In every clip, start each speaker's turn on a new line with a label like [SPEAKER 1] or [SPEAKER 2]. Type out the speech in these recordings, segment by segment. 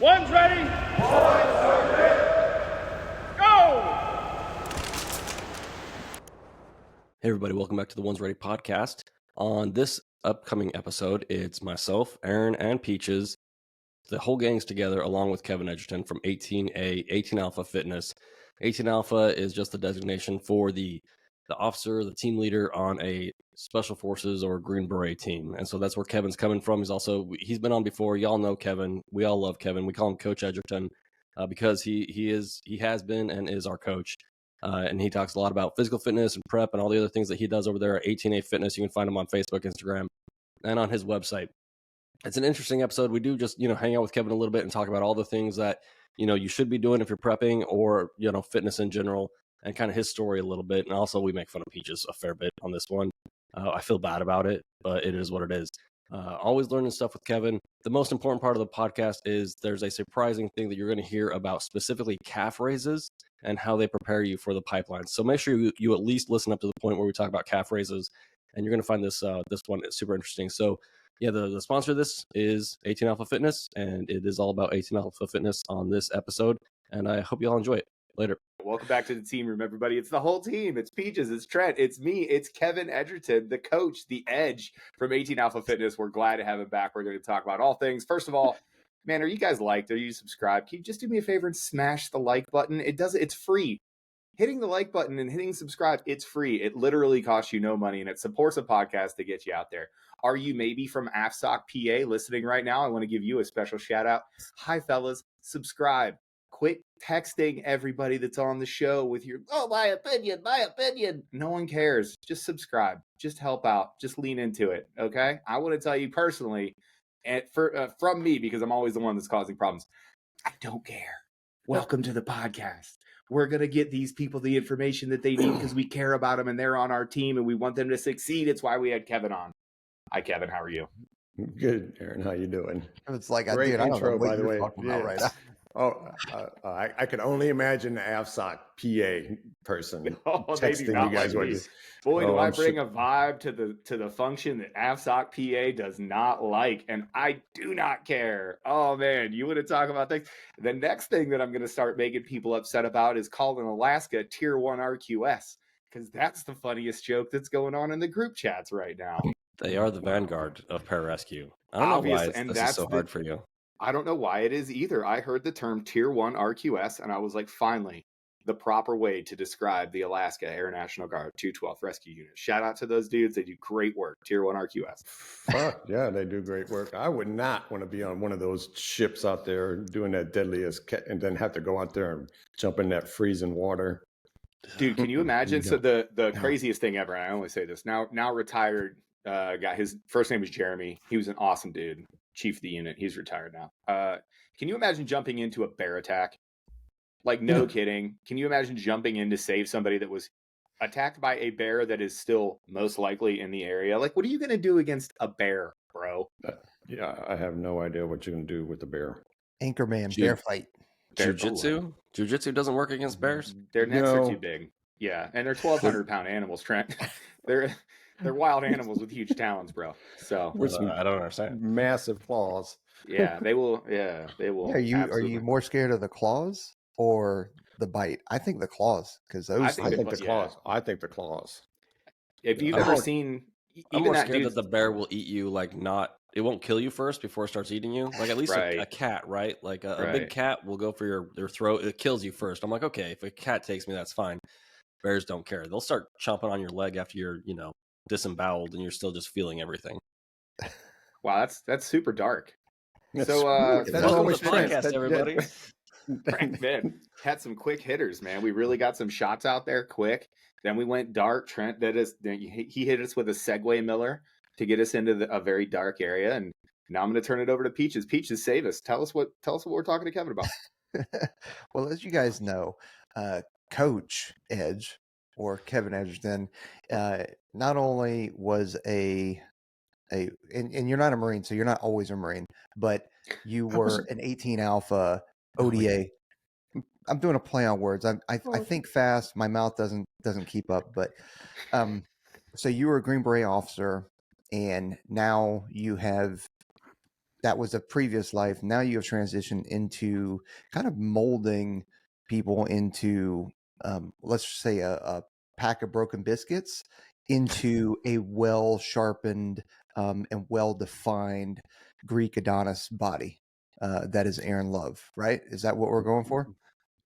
[SPEAKER 1] One's ready. Go!
[SPEAKER 2] Hey everybody, welcome back to the One's Ready podcast. On this upcoming episode, it's myself, Aaron, and Peaches. The whole gang's together along with Kevin Edgerton from 18A, 18 Alpha Fitness. 18 Alpha is just the designation for the officer, the team leader on a special forces or Green Beret team. And so that's where Kevin's coming from. He's been on before. Y'all know Kevin. We all love Kevin. We call him Coach Edgerton because he has been and is our coach. And he talks a lot about physical fitness and prep and all the other things that he does over there at 18A Fitness. You can find him on Facebook, Instagram, and on his website. It's an interesting episode. We do just, hang out with Kevin a little bit and talk about all the things that, you should be doing if you're prepping or, fitness in general, and kind of his story a little bit. And also we make fun of Peaches a fair bit on this one. I feel bad about it, but it is what it is. Always learning stuff with Kevin. The most important part of the podcast is there's a surprising thing that you're going to hear about, specifically calf raises and how they prepare you for the pipeline. So make sure you at least listen up to the point where we talk about calf raises, and you're going to find this one super interesting. So yeah, the sponsor of this is 18 Alpha Fitness, and it is all about 18 Alpha Fitness on this episode, and I hope you all enjoy it. Later.
[SPEAKER 3] Welcome back to the team room, everybody. It's the whole team. It's Peaches, it's Trent, it's me, it's Kevin Edgerton, the coach, the edge from 18 Alpha Fitness. We're glad to have him back. We're going to talk about all things. First of all, man, are you guys liked? Are you subscribed? Can you just do me a favor and smash the like button? It's free. Hitting the like button and hitting subscribe, it's free. It literally costs you no money, and it supports a podcast to get you out there. Are you maybe from AFSOC PA listening right now? I want to give you a special shout out. Hi, fellas. Subscribe. Quit texting everybody that's on the show with your, my opinion. No one cares. Just subscribe. Just help out. Just lean into it, okay? I want to tell you personally, and from me, because I'm always the one that's causing problems, I don't care. Welcome to the podcast. We're going to get these people the information that they need because we care about them and they're on our team and we want them to succeed. It's why we had Kevin on. Hi, Kevin. How are you?
[SPEAKER 4] Good, Aaron. How you doing?
[SPEAKER 5] It's like,
[SPEAKER 4] great
[SPEAKER 5] dude,
[SPEAKER 4] intro,
[SPEAKER 5] I don't know what
[SPEAKER 4] by the
[SPEAKER 5] you're
[SPEAKER 4] way.
[SPEAKER 5] talking about right now.
[SPEAKER 4] I can only imagine the AFSOC PA person texting you guys.
[SPEAKER 3] Boy, do I bring a vibe to the function that AFSOC PA does not like, and I do not care. Oh man, you want to talk about things? The next thing that I'm going to start making people upset about is calling Alaska Tier 1 RQS, because that's the funniest joke that's going on in the group chats right now.
[SPEAKER 2] They are the vanguard of pararescue. I don't know why this is so hard for you.
[SPEAKER 3] I don't know why it is either. I heard the term Tier 1 RQS, and I was like, finally, the proper way to describe the Alaska Air National Guard 212th Rescue Unit. Shout out to those dudes. They do great work. Tier 1 RQS.
[SPEAKER 4] Fuck, yeah, they do great work. I would not want to be on one of those ships out there doing that deadliest and then have to go out there and jump in that freezing water.
[SPEAKER 3] Dude, can you imagine? So the craziest thing ever, and I only say this, now retired guy, his first name was Jeremy. He was an awesome dude. Chief of the unit. He's retired now. Can you imagine jumping into a bear attack? Like, no kidding. Can you imagine jumping in to save somebody that was attacked by a bear that is still most likely in the area? Like, what are you going to do against a bear, bro?
[SPEAKER 4] Yeah, I have no idea what you're going to do with the bear.
[SPEAKER 5] Anchorman, bear fight.
[SPEAKER 2] Jiu-jitsu? Jiu-jitsu doesn't work against bears?
[SPEAKER 3] Their necks are too big. Yeah, and they're 1,200-pound animals, Trent. They're wild animals with huge talons, bro. So
[SPEAKER 2] I don't understand.
[SPEAKER 4] Massive claws.
[SPEAKER 3] Yeah, they will. Yeah, they will.
[SPEAKER 5] Yeah, are you more scared of the claws or the bite? I think the claws, because those.
[SPEAKER 4] I think the claws. Yeah. I think the claws.
[SPEAKER 3] If you've ever seen,
[SPEAKER 2] I'm more scared that the bear will eat you. It won't kill you first before it starts eating you. Like at least a cat, right? Like a big cat will go for your throat. It kills you first. I'm like, okay, if a cat takes me, that's fine. Bears don't care. They'll start chomping on your leg after you're, disemboweled and you're still just feeling everything.
[SPEAKER 3] Wow, that's super dark.
[SPEAKER 4] That's
[SPEAKER 2] welcome to the podcast, everybody.
[SPEAKER 3] Frank, man, had some quick hitters, man. We really got some shots out there quick. Then we went dark. Trent he hit us with a Segway Miller to get us into a very dark area. And now I'm going to turn it over to Peaches. Peaches, save us. Tell us what we're talking to Kevin about.
[SPEAKER 5] Well, as you guys know, Coach Edge, or Kevin Edgerton, not only was and you're not a Marine, so you're not always a Marine, but you were an 18 Alpha ODA. I'm doing a play on words. I think fast. My mouth doesn't keep up, but so you were a Green Beret officer, and now you have that was a previous life. Now you have transitioned into kind of molding people into, let's just say a pack of broken biscuits into a well sharpened and well defined Greek Adonis body. That is Aaron Love, right? Is that what we're going for?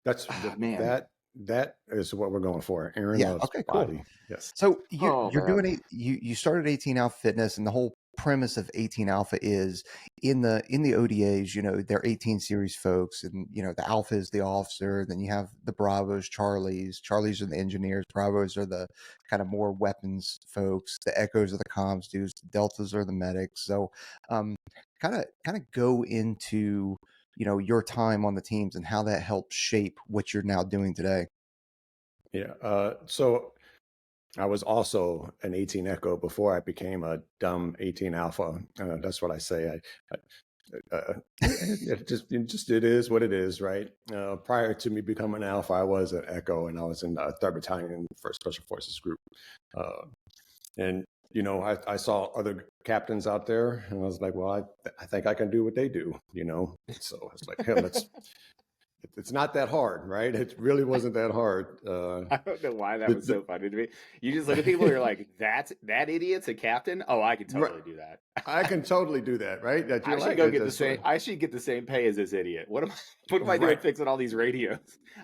[SPEAKER 4] That's
[SPEAKER 3] man.
[SPEAKER 4] that is what we're going for. Aaron
[SPEAKER 5] Yeah.
[SPEAKER 4] Love's
[SPEAKER 5] Okay, cool.
[SPEAKER 4] body. Yes.
[SPEAKER 5] So
[SPEAKER 3] Oh,
[SPEAKER 5] you're
[SPEAKER 3] man.
[SPEAKER 5] doing you started 18 Alpha Fitness, and the whole premise of 18 Alpha is in the ODAs, you know, they're 18 series folks, and you know, the Alpha is the officer, then you have the Bravos, Charlies are the engineers, Bravos are the kind of more weapons folks, the Echoes are the comms dudes, the Deltas are the medics. So kind of go into, you know, your time on the teams and how that helped shape what you're now doing today.
[SPEAKER 4] Yeah. So I was also an 18 Echo before I became a dumb 18 Alpha. That's what I say. It is what it is, right? Prior to me becoming an Alpha, I was an Echo, and I was in the 3rd Battalion, 1st Special Forces Group. And you know, I saw other captains out there, and I was like, well, I think I can do what they do, you know. So it's like, hey, it's not that hard, right? It really wasn't that hard.
[SPEAKER 3] I don't know why that was so funny to me. You just look at people, you're like, that idiot's a captain? Oh, I can totally do that.
[SPEAKER 4] I can totally do that, right? That
[SPEAKER 3] I should go get the same. I should get the same pay as this idiot. What am I doing fixing all these radios?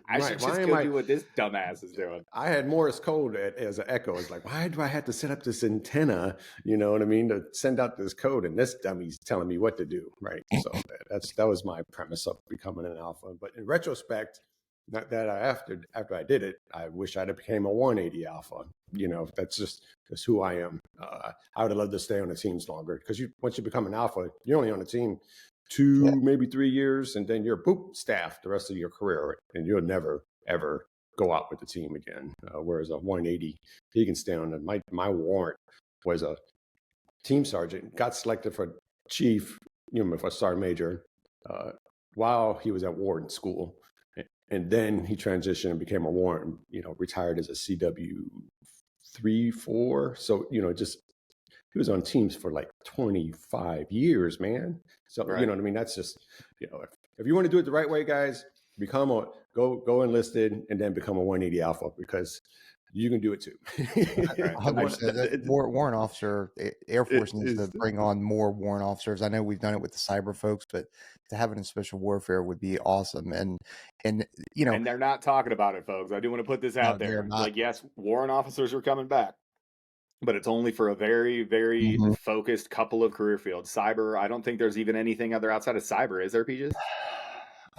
[SPEAKER 3] I should just go do what this dumbass is doing.
[SPEAKER 4] I had Morse code as an Echo. It's like, why do I have to set up this antenna? You know what I mean? To send out this code, and this dummy's telling me what to do, right? So that was my premise of becoming an Alpha. But in retrospect, not that after I did it, I wish I'd have became a 180 Alpha. You know, that's who I am. I would have loved to stay on the teams longer, because once you become an Alpha, you're only on the team 2, maybe 3 years, and then you're staff the rest of your career, and you'll never ever go out with the team again. Whereas a 180, he can stay on. My warrant was a team sergeant, got selected for chief, you know, for sergeant major, while he was at warrant school. And then he transitioned and became a warrant, you know, retired as a CW 3-4. So, you know, he was on teams for like 25 years, man. So, you know what I mean? That's just, you know, if you want to do it the right way, guys, go enlisted and then become a 180 Alpha, because you can do it too.
[SPEAKER 5] 100%. Warrant officer, Air Force needs to bring on more warrant officers. I know we've done it with the cyber folks, but to have it in special warfare would be awesome. And you know,
[SPEAKER 3] and they're not talking about it, folks. I do want to put this out there. Like, yes, warrant officers are coming back, but it's only for a very, very focused couple of career fields. Cyber, I don't think there's even anything other outside of cyber. Is there, Peaches?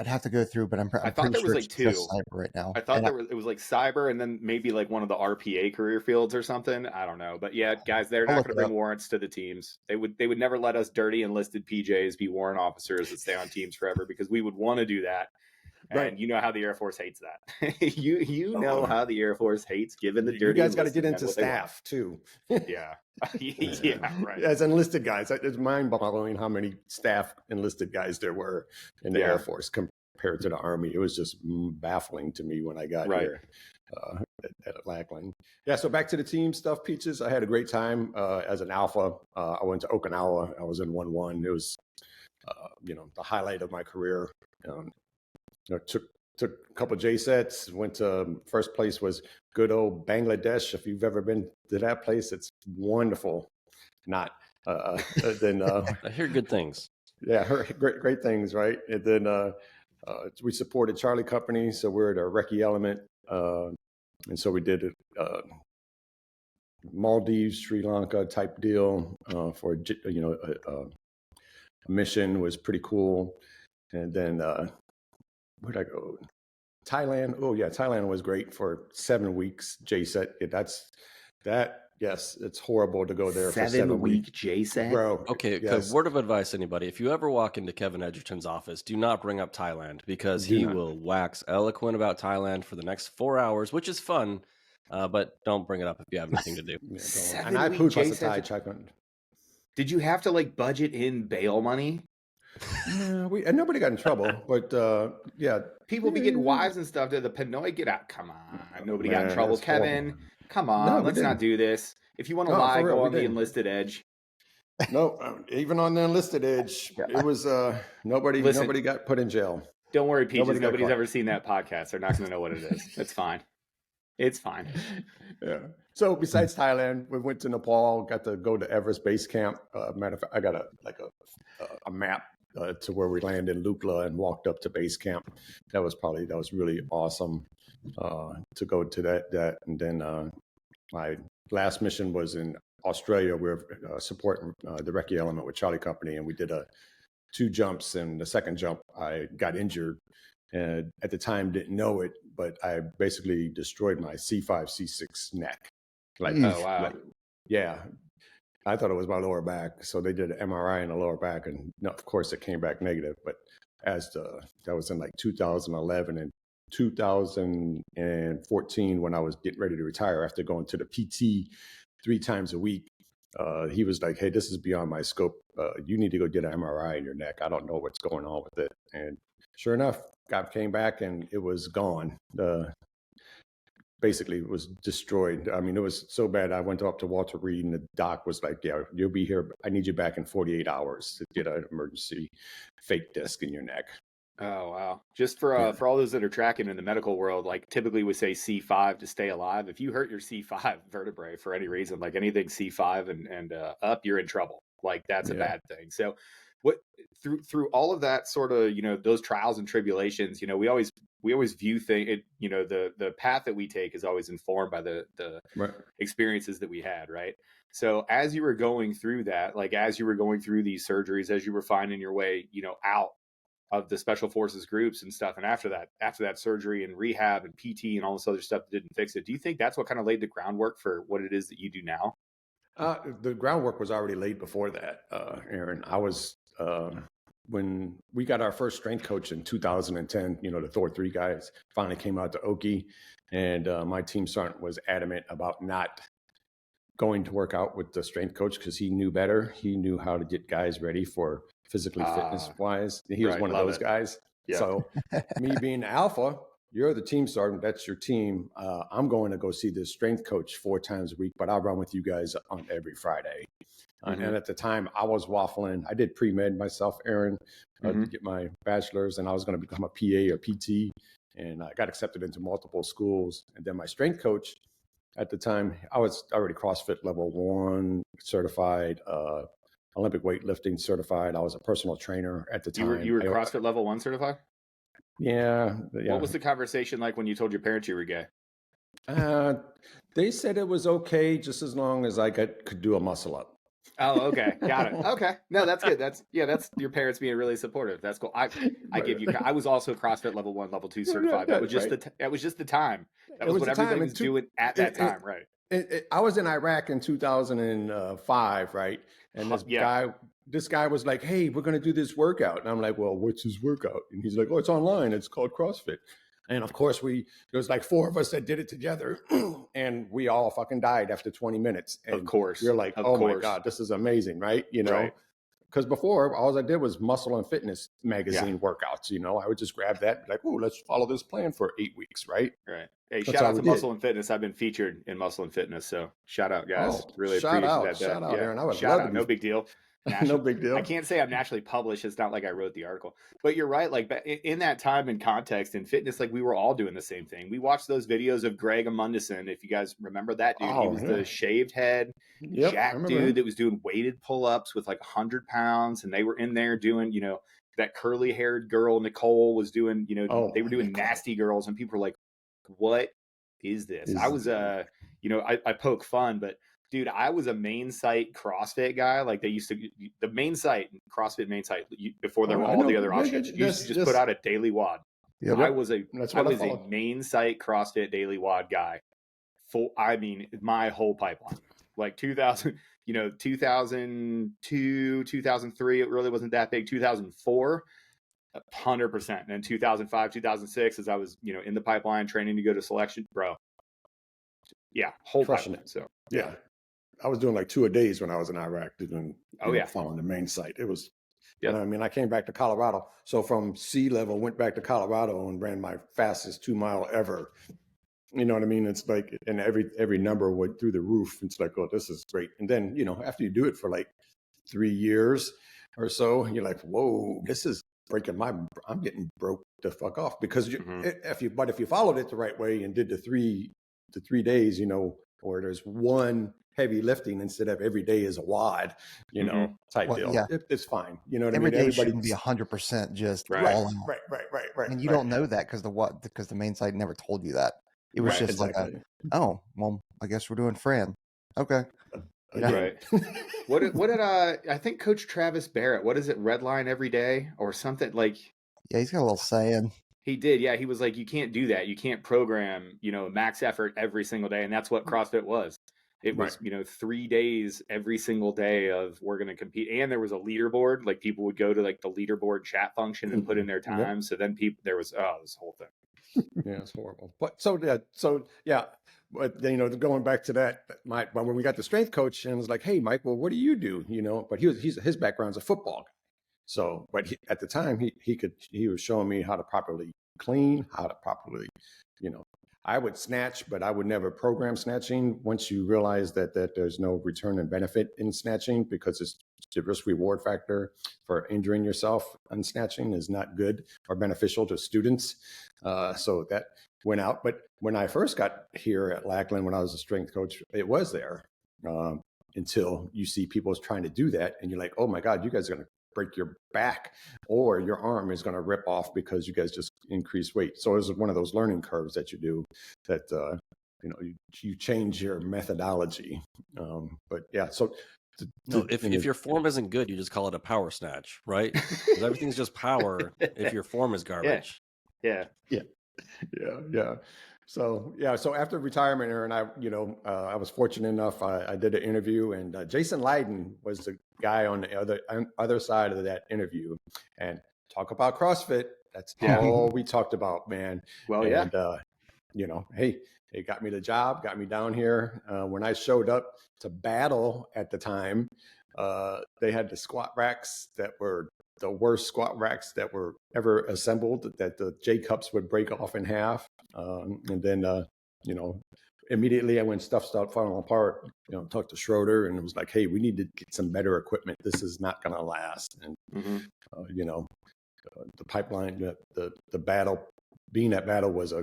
[SPEAKER 5] I'd have to go through, but I
[SPEAKER 3] thought there was like 2
[SPEAKER 5] cyber right now.
[SPEAKER 3] I thought it was like cyber, and then maybe like one of the RPA career fields or something. I don't know, but yeah, guys, they're not going to bring warrants to the teams. They would never let us dirty enlisted PJs be warrant officers that stay on teams forever, because we would want to do that. And you know how the Air Force hates that. you know how the Air Force hates giving the dirty.
[SPEAKER 4] You guys got to get into staff too.
[SPEAKER 3] Yeah. Yeah, right.
[SPEAKER 4] As enlisted guys, it's mind-boggling how many staff enlisted guys there were in the Air Force compared to the Army. It was just baffling to me when I got here at Lackland. Yeah, so back to the team stuff, Peaches. I had a great time as an Alpha. I went to Okinawa. I was in 1-1. It was, you know, the highlight of my career. You know, took a couple of J sets. Went to first place was good old Bangladesh. If you've ever been to that place, it's wonderful. Not then
[SPEAKER 2] I hear good things.
[SPEAKER 4] Yeah, great things, right? And then we supported Charlie Company, so we're at a recce element, and so we did a Maldives, Sri Lanka type deal for a mission. Was pretty cool. And then where'd I go? Thailand. Oh yeah, Thailand was great for 7 weeks. JSET. Yes, it's horrible to go there for 7 weeks.
[SPEAKER 3] JSET,
[SPEAKER 4] bro.
[SPEAKER 2] Okay, word of advice, anybody: if you ever walk into Kevin Edgerton's office, do not bring up Thailand, because he will wax eloquent about Thailand for the next 4 hours, which is fun. But don't bring it up if you have anything to do.
[SPEAKER 4] And I put the Thai check on.
[SPEAKER 3] Did you have to like budget in bail money?
[SPEAKER 4] No, and nobody got in trouble, but yeah,
[SPEAKER 3] people be getting wives and stuff. Did the Pinoy get out? Come on, nobody got in trouble. Kevin, come on, let's not do this. If you want to lie, go on the enlisted edge.
[SPEAKER 4] No, even on the enlisted edge, it was nobody got put in jail.
[SPEAKER 3] Don't worry, Peaches.
[SPEAKER 4] Nobody got
[SPEAKER 3] Nobody's
[SPEAKER 4] caught.
[SPEAKER 3] ever seen that podcast. They're not going to know what it is. It's fine. It's fine.
[SPEAKER 4] Yeah. So besides Thailand, we went to Nepal, got to go to Everest base camp. Matter of fact, I got a map to where we landed in Lukla and walked up to base camp. That was really awesome to go to that. And then my last mission was in Australia. We were supporting the recce element with Charlie Company, and we did 2 jumps. And the second jump, I got injured. And at the time, didn't know it, but I basically destroyed my C5, C6 neck. Like,
[SPEAKER 3] oh, wow.
[SPEAKER 4] Like, yeah. I thought it was my lower back. So they did an MRI in the lower back. And no, of course, it came back negative. But that was in like 2011 and 2014 when I was getting ready to retire after going to the PT 3 times a week. He was like, hey, this is beyond my scope. You need to go get an MRI in your neck. I don't know what's going on with it. And sure enough, came back and it was gone. Basically, it was destroyed. I mean, it was so bad. I went up to Walter Reed and the doc was like, yeah, you'll be here. I need you back in 48 hours to get an emergency fake disc in your neck.
[SPEAKER 3] Oh, wow. Just for all those that are tracking in the medical world, like typically we say C5 to stay alive. If you hurt your C5 vertebrae for any reason, like anything C5 and up, you're in trouble. Like that's a bad thing. So what through all of that sort of, those trials and tribulations, we always view things, the path that we take is always informed by the experiences that we had. Right. So as you were going through that, like as you were going through these surgeries, as you were finding your way, out of the special forces groups and stuff. And after that surgery and rehab and PT and all this other stuff that didn't fix it, do you think that's what kind of laid the groundwork for what it is that you do now?
[SPEAKER 4] The groundwork was already laid before that, Aaron. I was, when we got our first strength coach in 2010, the Thor 3 guys finally came out to Oki, and my team sergeant was adamant about not going to work out with the strength coach because he knew better. He knew how to get guys ready for physically fitness wise. He was one of those guys. Yeah. So me being alpha, you're the team sergeant. That's your team. I'm going to go see the strength coach 4 times a week, but I'll run with you guys on every Friday. And at the time I was waffling. I did pre-med myself, Aaron, to get my bachelor's, and I was going to become a PA or PT, and I got accepted into multiple schools. And then my strength coach at the time, I was already CrossFit level 1 certified, Olympic weightlifting certified. I was a personal trainer at the time.
[SPEAKER 3] You were CrossFit level 1 certified?
[SPEAKER 4] Yeah.
[SPEAKER 3] What was the conversation like when you told your parents you were gay?
[SPEAKER 4] They said it was okay just as long as I could do a muscle up.
[SPEAKER 3] Oh, okay. Got it. Okay. No, that's good. That's your parents being really supportive. That's cool. I give you, I was also CrossFit level 1, level 2 certified. That was just that was just the time. That was what everybody was doing at that time. Right.
[SPEAKER 4] I was in Iraq in 2005. Right. And this guy was like, hey, we're going to do this workout. And I'm like, well, what's his workout? And he's like, oh, it's online. It's called CrossFit. And of course, there was like 4 of us that did it together, and we all fucking died after 20 minutes. And
[SPEAKER 3] of course,
[SPEAKER 4] you're like, oh my God, this is amazing, right? Because before, all I did was Muscle and Fitness magazine workouts. I would just grab that, like, oh, let's follow this plan for 8 weeks, right?
[SPEAKER 3] Right. Hey, shout out to Muscle and Fitness. I've been featured in Muscle and Fitness, so shout out, guys. Really appreciate that.
[SPEAKER 4] Shout out, Aaron. I would
[SPEAKER 3] shout out. No big deal.
[SPEAKER 4] No big deal.
[SPEAKER 3] I can't say I'm naturally published. It's not like I wrote the article, but you're right. Like in that time and context in fitness, like we were all doing the same thing. We watched those videos of Greg Amundsen. If you guys remember that dude, he was the shaved head jack dude that was doing weighted pull-ups with like 100 pounds. And they were in there doing, that curly haired girl, Nicole, was doing, they were doing nasty girls, and people were like, what is this? I was, I poke fun, but dude, I was a main site CrossFit guy. Like they used to, the main site, CrossFit main site, before there were all the other offshoots, used to just put out a daily WOD. Yep. I was a main site CrossFit daily WOD guy. My whole pipeline, like 2000, 2002, 2003, it really wasn't that big. 2004, 100%. And then 2005, 2006, as I was, in the pipeline training to go to selection, bro. Yeah, whole pipeline. So
[SPEAKER 4] yeah. I was doing like 2 a days when I was in Iraq, following the main site. It was, I came back to Colorado. So from sea level, went back to Colorado and ran my fastest 2 mile ever. You know what I mean? It's like, and every number went through the roof. It's like, oh, this is great. And then, after you do it for like 3 years or so. And you're like, whoa, this is I'm getting broke the fuck off because if you followed it the right way and did the 3 days, or there's one heavy lifting instead of every day is a wad, type deal.
[SPEAKER 5] Yeah.
[SPEAKER 4] It's fine. You know what
[SPEAKER 5] Every
[SPEAKER 4] I mean?
[SPEAKER 5] day shouldn't be 100% just
[SPEAKER 3] Right.
[SPEAKER 5] all out.
[SPEAKER 4] Right.
[SPEAKER 5] And you don't know that because the main site never told you that. It was just
[SPEAKER 4] exactly.
[SPEAKER 5] like, oh, well, I guess we're doing Fran. Okay.
[SPEAKER 3] Right. What did I think Coach Travis Barrett, what is it, redline every day or something like?
[SPEAKER 5] Yeah, he's got a little saying.
[SPEAKER 3] He did. Yeah. He was like, you can't do that. You can't program, max effort every single day. And that's what CrossFit was. It was, 3 days every single day of we're going to compete. And there was a leaderboard. Like people would go to like the leaderboard chat function and put in their time. Yep. So then there was, this whole thing.
[SPEAKER 4] Yeah, it's horrible. But But going back to that, when we got the strength coach and was like, "Hey, Mike, well, what do you do?" But his background's a football guy. So, but at the time, he was showing me how to properly clean, how to properly, I would snatch, but I would never program snatching. Once you realize that there's no return and benefit in snatching because it's the risk reward factor for injuring yourself on snatching is not good or beneficial to students. So that went out. But when I first got here at Lackland, when I was a strength coach, it was there until you see people trying to do that. And you're like, oh my God, you guys are going to break your back or your arm is going to rip off because you guys just increase weight. So it's one of those learning curves that you do that, you change your methodology. But yeah, so
[SPEAKER 2] if your form isn't good, you just call it a power snatch, right? Because everything's just power if your form is garbage.
[SPEAKER 3] Yeah.
[SPEAKER 4] So after retirement, Aaron, I was fortunate enough. I did an interview, and Jason Leiden was the guy on the other side of that interview. And talk about CrossFit. That's all we talked about, man.
[SPEAKER 3] Well,
[SPEAKER 4] hey, it got me the job, got me down here. When I showed up to battle at the time, they had the squat racks that were the worst squat racks that were ever assembled, that the J cups would break off in half. And then, immediately when stuff started falling apart, talked to Schroeder and it was like, hey, we need to get some better equipment. This is not going to last. And, the pipeline, the battle, being at battle was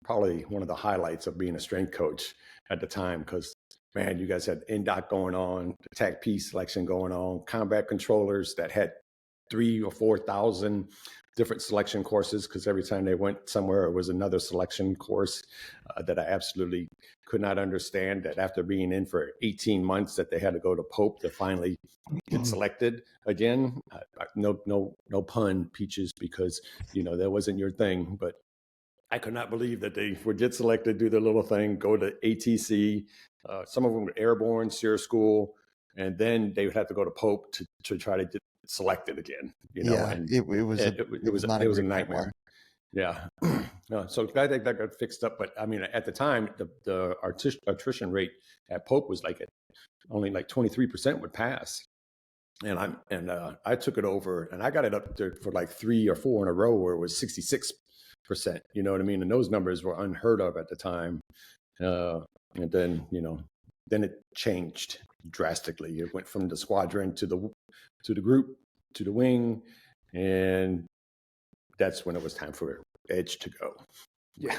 [SPEAKER 4] probably one of the highlights of being a strength coach at the time. Cause man, you guys had NDOC going on, attack piece selection going on, combat controllers that had 3,000 or 4,000 different selection courses, because every time they went somewhere, it was another selection course that I absolutely could not understand. That after being in for 18 months, that they had to go to Pope to finally get selected again. No pun, Peaches, because that wasn't your thing. But I could not believe that they would get selected, do their little thing, go to ATC. Some of them were airborne, SEER school, and then they would have to go to Pope to try to get selected again. And it was a nightmare. Yeah. So I think that got fixed up. But I mean, at the time, the attrition rate at Pope was only 23% would pass. And I took it over and I got it up there for 3 or 4 in a row where it was 66%. You know what I mean? And those numbers were unheard of at the time. And then, then it changed drastically. It went from the squadron to the group to the wing, and that's when it was time for Edge to go.
[SPEAKER 3] Yeah.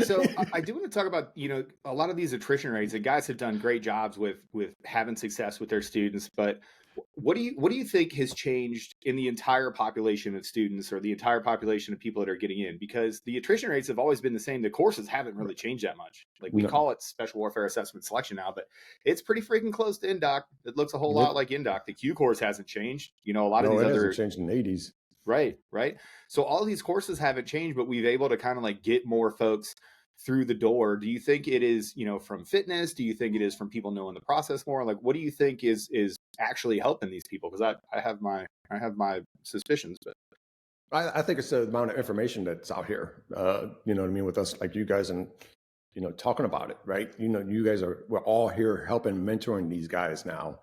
[SPEAKER 3] So I do want to talk about, a lot of these attrition rates, and guys have done great jobs with having success with their students, but what do you think has changed in the entire population of students or the entire population of people that are getting in? Because the attrition rates have always been the same. The courses haven't really changed that much. We call it Special Warfare Assessment Selection now, but it's pretty freaking close to NDOC. It looks a whole lot like NDOC. The Q course hasn't changed. A lot of these
[SPEAKER 4] hasn't changed in the 80s.
[SPEAKER 3] Right. So all these courses haven't changed, but we've able to kind of get more folks through the door. Do you think it is, from fitness? Do you think it is from people knowing the process more? What do you think is actually helping these people? Because I have my suspicions, but
[SPEAKER 4] I think it's the amount of information that's out here. You know what I mean, with us, like you guys, and talking about it, right? You guys we're all here helping, mentoring these guys now.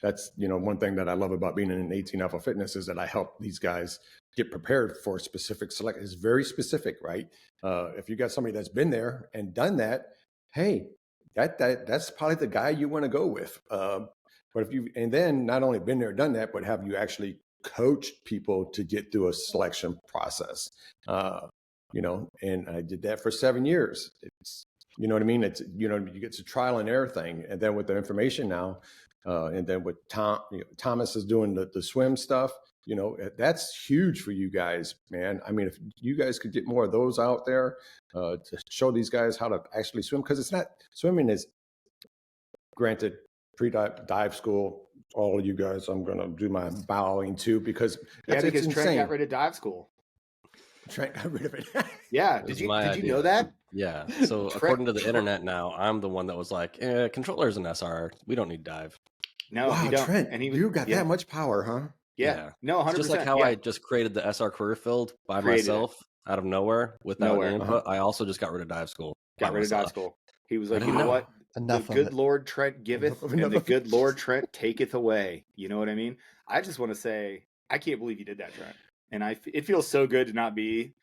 [SPEAKER 4] That's one thing that I love about being in 18 Alpha Fitness is that I help these guys get prepared for specific select. It's very specific, right? If you got somebody that's been there and done that, hey, that's probably the guy you want to go with. But and then not only been there, done that, but have you actually coached people to get through a selection process? And I did that for 7 years. It's, you know what I mean? It's, you get to trial and error thing. And then with the information now, and then with Thomas is doing the swim stuff, that's huge for you guys, man. I mean, if you guys could get more of those out there to show these guys how to actually swim, because it's not, swimming is, granted, pre-dive school, all of you guys, I'm going to do my bowing to, because
[SPEAKER 3] because
[SPEAKER 4] it's
[SPEAKER 3] Trent
[SPEAKER 4] insane.
[SPEAKER 3] got rid of dive school.
[SPEAKER 4] Trent got rid of it.
[SPEAKER 3] Yeah. Did you know that?
[SPEAKER 2] Yeah. So according to the internet now, I'm the one that was like, controllers and SR, we don't need dive.
[SPEAKER 3] No,
[SPEAKER 4] wow,
[SPEAKER 3] you don't.
[SPEAKER 4] Trent,
[SPEAKER 3] and
[SPEAKER 4] you got that much power, huh?
[SPEAKER 3] Yeah. No, 100%.
[SPEAKER 2] It's just like how I just created the SR career field by myself out of nowhere without any input. I also just got rid of dive school.
[SPEAKER 3] Got rid of dive school. He was like, you know what?
[SPEAKER 5] Enough
[SPEAKER 3] the good Lord Trent giveth, and the good Lord Trent taketh away. You know what I mean? I just want to say, I can't believe you did that, Trent. And it feels so good to not be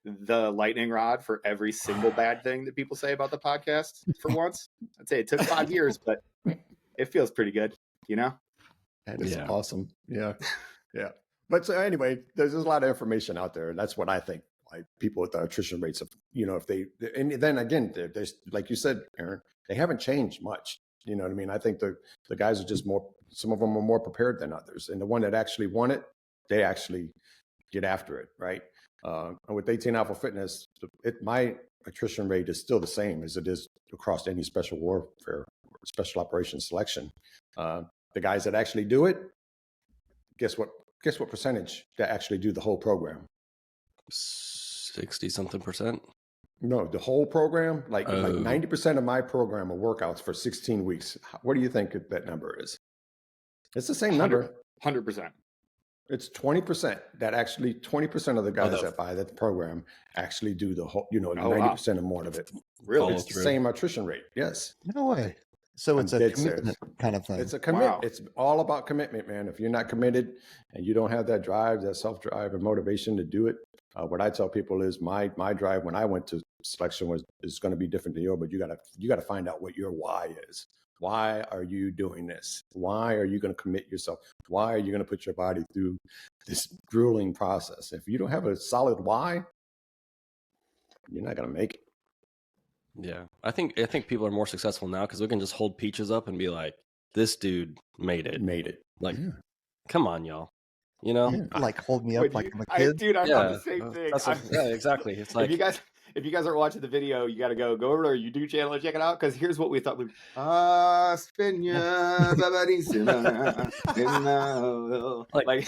[SPEAKER 3] the lightning rod for every single bad thing that people say about the podcast for once. I'd say it took 5 years, but it feels pretty good,
[SPEAKER 4] That is awesome. Yeah. Yeah. But so anyway, there's a lot of information out there. And that's what I think. Like people with the attrition rates of, if they, and then again, there's, like you said, Aaron, they haven't changed much. You know what I mean? I think the guys are just some of them are more prepared than others. And the one that actually want it, they actually get after it. Right. And with 18 Alpha Fitness, my attrition rate is still the same as it is across any special warfare, special operations selection. The guys that actually do it, guess what percentage that actually do the whole program?
[SPEAKER 2] 60-something%.
[SPEAKER 4] No, the whole program, like 90% of my program are workouts for 16 weeks. What do you think that number is? It's the same number.
[SPEAKER 3] 100%.
[SPEAKER 4] It's 20% that actually 20% of the guys that buy that program actually do the whole, 90% or more of it.
[SPEAKER 3] Really?
[SPEAKER 4] It's the same attrition rate. Yes.
[SPEAKER 5] No way. So it's a commitment kind of thing.
[SPEAKER 4] It's a commitment. Wow. It's all about commitment, man. If you're not committed and you don't have that drive, that self-drive and motivation to do it, what I tell people is my drive when I went to selection is going to be different than yours, but you got to find out what your why is. Why are you doing this? Why are you going to commit yourself? Why are you going to put your body through this grueling process? If you don't have a solid why, you're not going to make it.
[SPEAKER 2] Yeah, I think people are more successful now because we can just hold Peaches up and be like, "This dude made it." Like, come on, y'all.
[SPEAKER 5] Like hold me up like I'm a kid.
[SPEAKER 3] Dude, I thought the same thing.
[SPEAKER 2] Yeah, exactly. It's like
[SPEAKER 3] if you guys are watching the video, you got to go over to our YouTube channel and check it out because here's what we thought. Like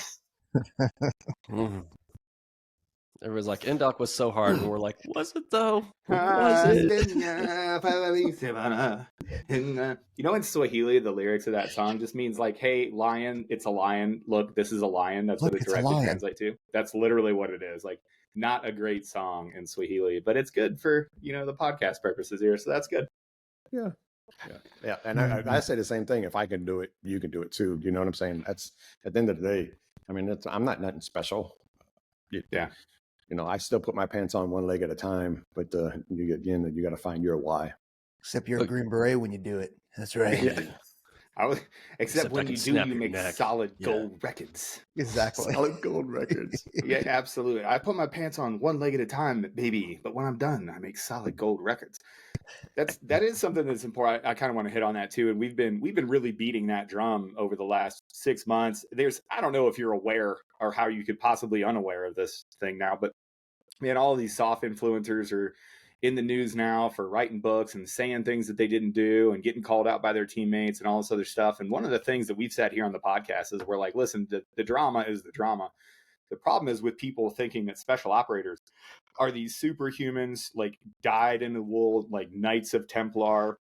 [SPEAKER 2] Everyone's like, Indoc was so hard, and we're like, was it though? Was it?
[SPEAKER 3] In Swahili, the lyrics of that song just means like, hey, lion, it's a lion. Look, this is a lion. That's what it directly translates to. That's literally what it is. Like, not a great song in Swahili, but it's good for, the podcast purposes here. So that's good.
[SPEAKER 4] Yeah. Yeah. And I say the same thing. If I can do it, you can do it too. You know what I'm saying? That's at the end of the day. I mean, I'm not nothing special.
[SPEAKER 3] Yeah.
[SPEAKER 4] I still put my pants on one leg at a time, but you got to find your why.
[SPEAKER 5] Except you're a Green Beret when you do it. That's right.
[SPEAKER 4] Yeah.
[SPEAKER 3] Except when you do, you make solid gold records.
[SPEAKER 5] Exactly.
[SPEAKER 4] Solid gold records.
[SPEAKER 3] Yeah, absolutely. I put my pants on one leg at a time, baby. But when I'm done, I make solid gold records. That is something that's important. I kind of want to hit on that too. And we've been really beating that drum over the last 6 months. I don't know if you're aware or how you could possibly unaware of this thing now, but man, all of these soft influencers are in the news now for writing books and saying things that they didn't do and getting called out by their teammates and all this other stuff. And one of the things that we've said here on the podcast is we're like, listen, the drama is the drama. The problem is with people thinking that special operators are these superhumans, like dyed in the wool, like Knights of Templar,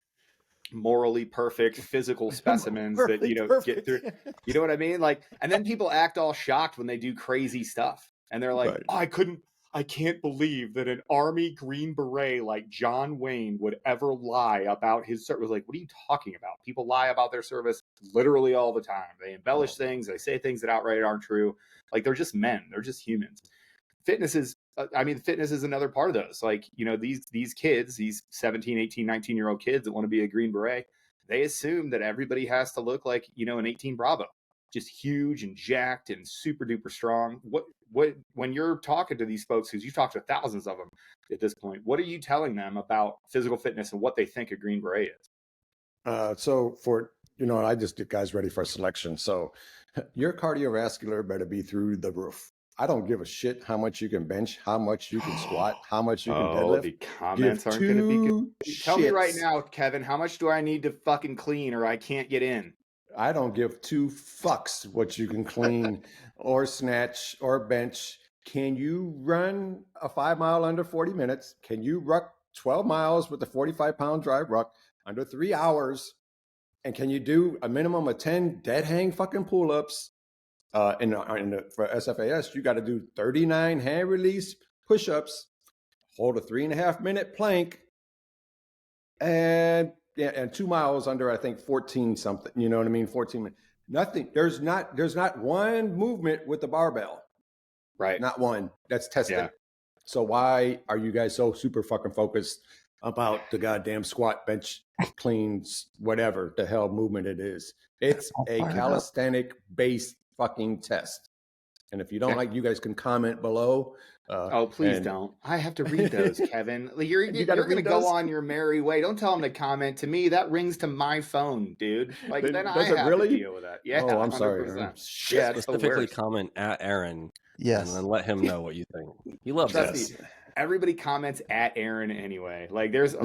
[SPEAKER 3] morally perfect physical specimens that, get through. You know what I mean? Like, and then people act all shocked when they do crazy stuff. And they're like, I can't believe that an Army Green Beret like John Wayne would ever lie about his service. Like, what are you talking about? People lie about their service literally all the time. They embellish things. They say things that outright aren't true. Like, they're just men. They're just humans. Fitness is another part of those. Like, these kids, these 17, 18, 19-year-old kids that want to be a Green Beret, they assume that everybody has to look like, you know, an 18 Bravo, just huge and jacked and super duper strong. What when you're talking to these folks, because you talk to thousands of them at this point, what are you telling them about physical fitness and what they think a Green Beret is?
[SPEAKER 4] So for, you know, I just get guys ready for selection. So your cardiovascular better be through the roof. I don't give a shit how much you can bench, how much you can squat, how much you can deadlift.
[SPEAKER 3] The comments aren't going to be good. Tell me right now, Kevin, how much do I need to fucking clean or I can't get in?
[SPEAKER 4] I don't give two fucks what you can clean or snatch or bench. Can you run a 5 mile under 40 minutes? Can you ruck 12 miles with a 45-pound dry ruck under 3 hours? And can you do a minimum of 10 dead hang fucking pull-ups? For SFAS, you got to do 39 hand release push-ups, hold a 3.5 minute plank, and 2 miles under, I think, 14 something. You know what I mean? 14 minutes. Nothing. There's not one movement with the barbell.
[SPEAKER 3] Right.
[SPEAKER 4] Not one. That's tested.
[SPEAKER 3] Yeah.
[SPEAKER 4] So why are you guys so super fucking focused about the goddamn squat, bench, cleans, whatever the hell movement it is? It's a calisthenic based fucking test. And if you don't like, you guys can comment below.
[SPEAKER 3] Please don't. I have to read those, Kevin. You're going to go on your merry way. Don't tell them to comment to me. That rings to my phone, dude. Like, then I have to deal with that. Yeah,
[SPEAKER 4] oh, I'm 100%.
[SPEAKER 3] Sorry.
[SPEAKER 2] Yeah, specifically comment at Aaron.
[SPEAKER 5] Yes.
[SPEAKER 2] And then let him know what you think. He loves
[SPEAKER 3] us. Everybody comments at Aaron anyway. Like, there's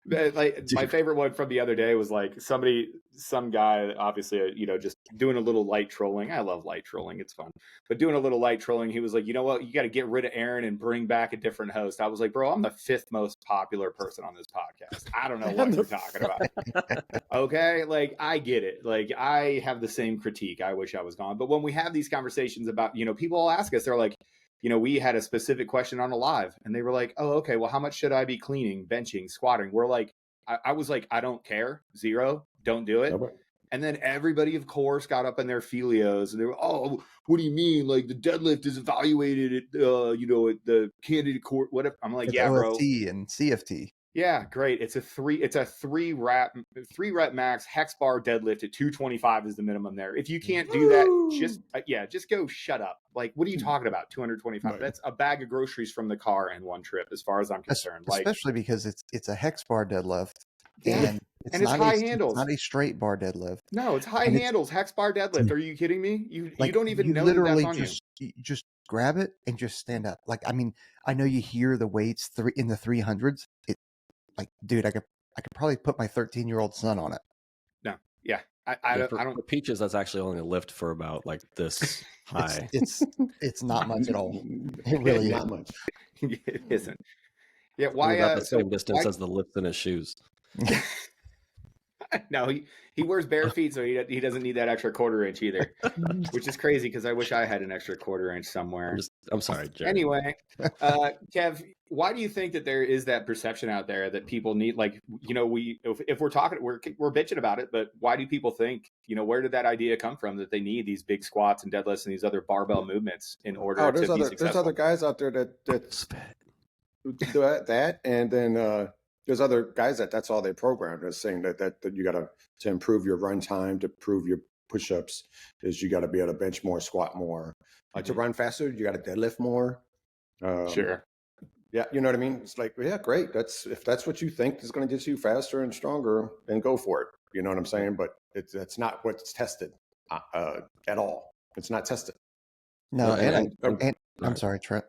[SPEAKER 3] like my favorite one from the other day was like some guy, obviously, you know, just doing a little light trolling. I love light trolling. It's fun. But doing a little light trolling, he was like, you know what? You got to get rid of Aaron and bring back a different host. I was like, bro, I'm the 5th most popular person on this podcast. I don't know what you're talking about. Okay. Like, I get it. Like, I have the same critique. I wish I was gone. But when we have these conversations about, you know, people will ask us, they're like, you know, we had a specific question on a live and they were like, oh, okay, well, how much should I be cleaning, benching, squatting? We're like, I was like, I don't care. 0, don't do it. Okay. And then everybody, of course, got up in their filios and they were, oh, what do you mean? Like the deadlift is evaluated at, you know, at the candidate court, whatever. I'm like, yeah, bro.
[SPEAKER 5] OFT and CFT.
[SPEAKER 3] Yeah, great. It's a three rep max hex bar deadlift at 225 is the minimum there. If you can't do that, just go shut up. Like, what are you talking about? 225. Right. That's a bag of groceries from the car in one trip, as far as I'm concerned.
[SPEAKER 5] Especially because it's a hex bar deadlift. And it's
[SPEAKER 3] high handles.
[SPEAKER 5] It's not a straight bar deadlift.
[SPEAKER 3] No, it's high handles, hex bar deadlift. Are you kidding me? You don't even know
[SPEAKER 5] literally
[SPEAKER 3] that that's on
[SPEAKER 5] you. Just grab it and just stand up. Like, I mean, I know you hear the weights in the 300s. Like, dude, I could probably put my 13-year-old son on it.
[SPEAKER 3] No, yeah,
[SPEAKER 2] I don't. For Peaches, that's actually only a lift for about like this high.
[SPEAKER 5] It's not much at all. It really
[SPEAKER 4] not much.
[SPEAKER 3] It isn't. Yeah, why?
[SPEAKER 2] About the same distance as the lift in his shoes.
[SPEAKER 3] No, he wears bare feet, so he doesn't need that extra 1/4 inch either, which is crazy because I wish I had an extra 1/4 inch somewhere.
[SPEAKER 2] I'm sorry, Jerry.
[SPEAKER 3] Anyway, Kev, why do you think that there is that perception out there that people need, like, you know, if we're talking, we're bitching about it, but why do people think, you know, where did that idea come from that they need these big squats and deadlifts and these other barbell movements in order to be successful?
[SPEAKER 4] There's other guys out there that do that, and then there's other guys that's all they programmed as saying that you got to improve your run time, to improve your push-ups, is you got to be able to bench more, squat more. To run faster, you got to deadlift more.
[SPEAKER 3] Sure.
[SPEAKER 4] Yeah, you know what I mean? It's like, yeah, great. If that's what you think is going to get you faster and stronger, then go for it. You know what I'm saying? But that's not what's tested at all. It's not tested.
[SPEAKER 5] No, I'm sorry, Trent.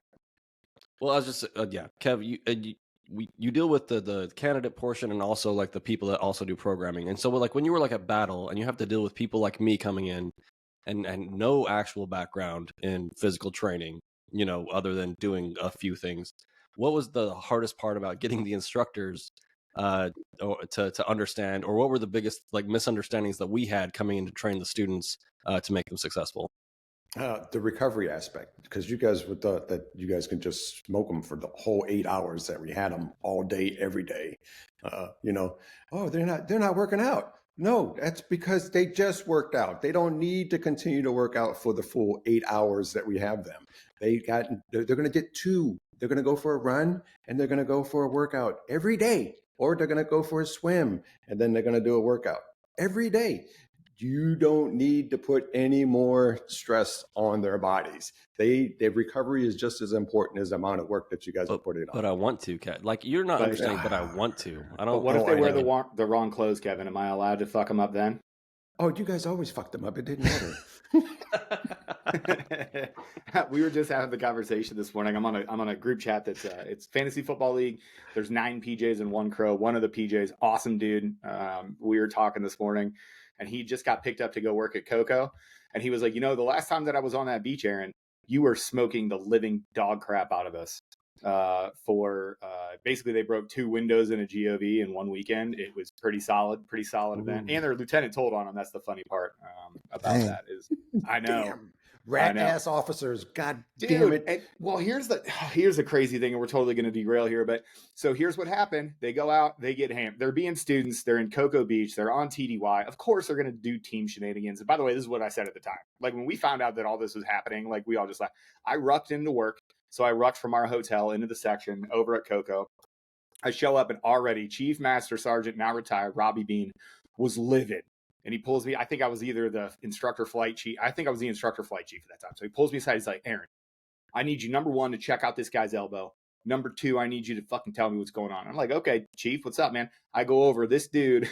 [SPEAKER 2] Well, I was just Kev, you deal with the candidate portion and also like the people that also do programming. And so like when you were like at battle and you have to deal with people like me coming in and no actual background in physical training, you know, other than doing a few things, what was the hardest part about getting the instructors to understand, or what were the biggest like misunderstandings that we had coming in to train the students to make them successful?
[SPEAKER 4] The recovery aspect, because you guys would thought that you guys can just smoke them for the whole 8 hours that we had them all day, every day. You know, oh, they're not working out. No, that's because they just worked out. They don't need to continue to work out for the full 8 hours that we have them. They're going to get 2. They're going to go for a run and they're going to go for a workout every day. or they're going to go for a swim, and then they're going to do a workout every day. You don't need to put any more stress on their bodies. Their recovery is just as important as the amount of work that you guys are putting on.
[SPEAKER 2] But I want to, Kat. Like, you're not understanding, but I want to. I don't.
[SPEAKER 3] But what if they wear the wrong clothes, Kevin? Am I allowed to fuck them up then?
[SPEAKER 4] Oh, you guys always fucked them up. It didn't matter.
[SPEAKER 3] We were just having the conversation this morning. I'm on a group chat that's it's fantasy football league. There's 9 PJs and 1 crow. One of the PJs, awesome dude. We were talking this morning, and he just got picked up to go work at Coco. And he was like, the last time that I was on that beach, Aaron, you were smoking the living dog crap out of us. Basically they broke 2 windows in a GOV in one weekend. It was pretty solid event. And their lieutenant told on them. That's the funny part about that is I know.
[SPEAKER 4] Damn. Rat ass officers, god damn it.
[SPEAKER 3] And, well, here's the crazy thing, and we're totally going to derail here, but so here's what happened. They go out, they get hammed. They're being students, they're in Cocoa Beach, they're on TDY. Of course they're going to do team shenanigans. And by the way, this is what I said at the time. Like when we found out that all this was happening, like we all just laughed. I rucked into work. So I rucked from our hotel into the section over at Coco. I show up, and already Chief Master Sergeant, now retired, Robbie Bean, was livid. And he pulls me. I think I was either the instructor flight chief. I think I was the instructor flight chief at that time. So he pulls me aside. He's like, Aaron, I need you, number 1, to check out this guy's elbow. Number 2, I need you to fucking tell me what's going on. I'm like, okay, Chief, what's up, man? I go over. This dude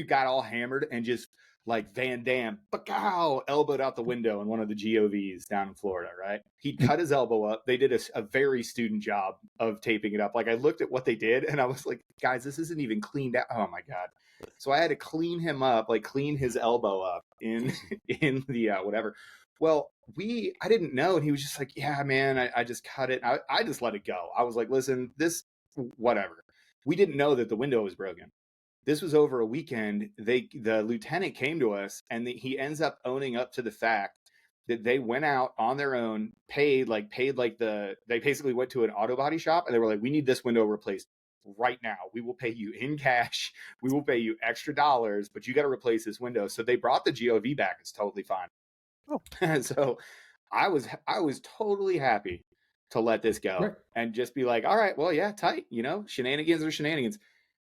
[SPEAKER 3] got all hammered and just like Van Damme, elbowed out the window in one of the GOVs down in Florida, right? He cut his elbow up. They did a very student job of taping it up. Like I looked at what they did, and I was like, guys, this isn't even cleaned out. Oh my God. So I had to clean him up, like clean his elbow up in the whatever. Well, I didn't know. And he was just like, yeah, man, I just cut it. I just let it go. I was like, listen, whatever. We didn't know that the window was broken. This was over a weekend. The lieutenant came to us, and he ends up owning up to the fact that they went out on their own, they basically went to an auto body shop, and they were like, we need this window replaced right now. We will pay you in cash. We will pay you extra dollars, but you got to replace this window. So they brought the GOV back. It's totally fine. Oh, and so I was totally happy to let this go and just be like, all right, well, yeah, tight, shenanigans are shenanigans.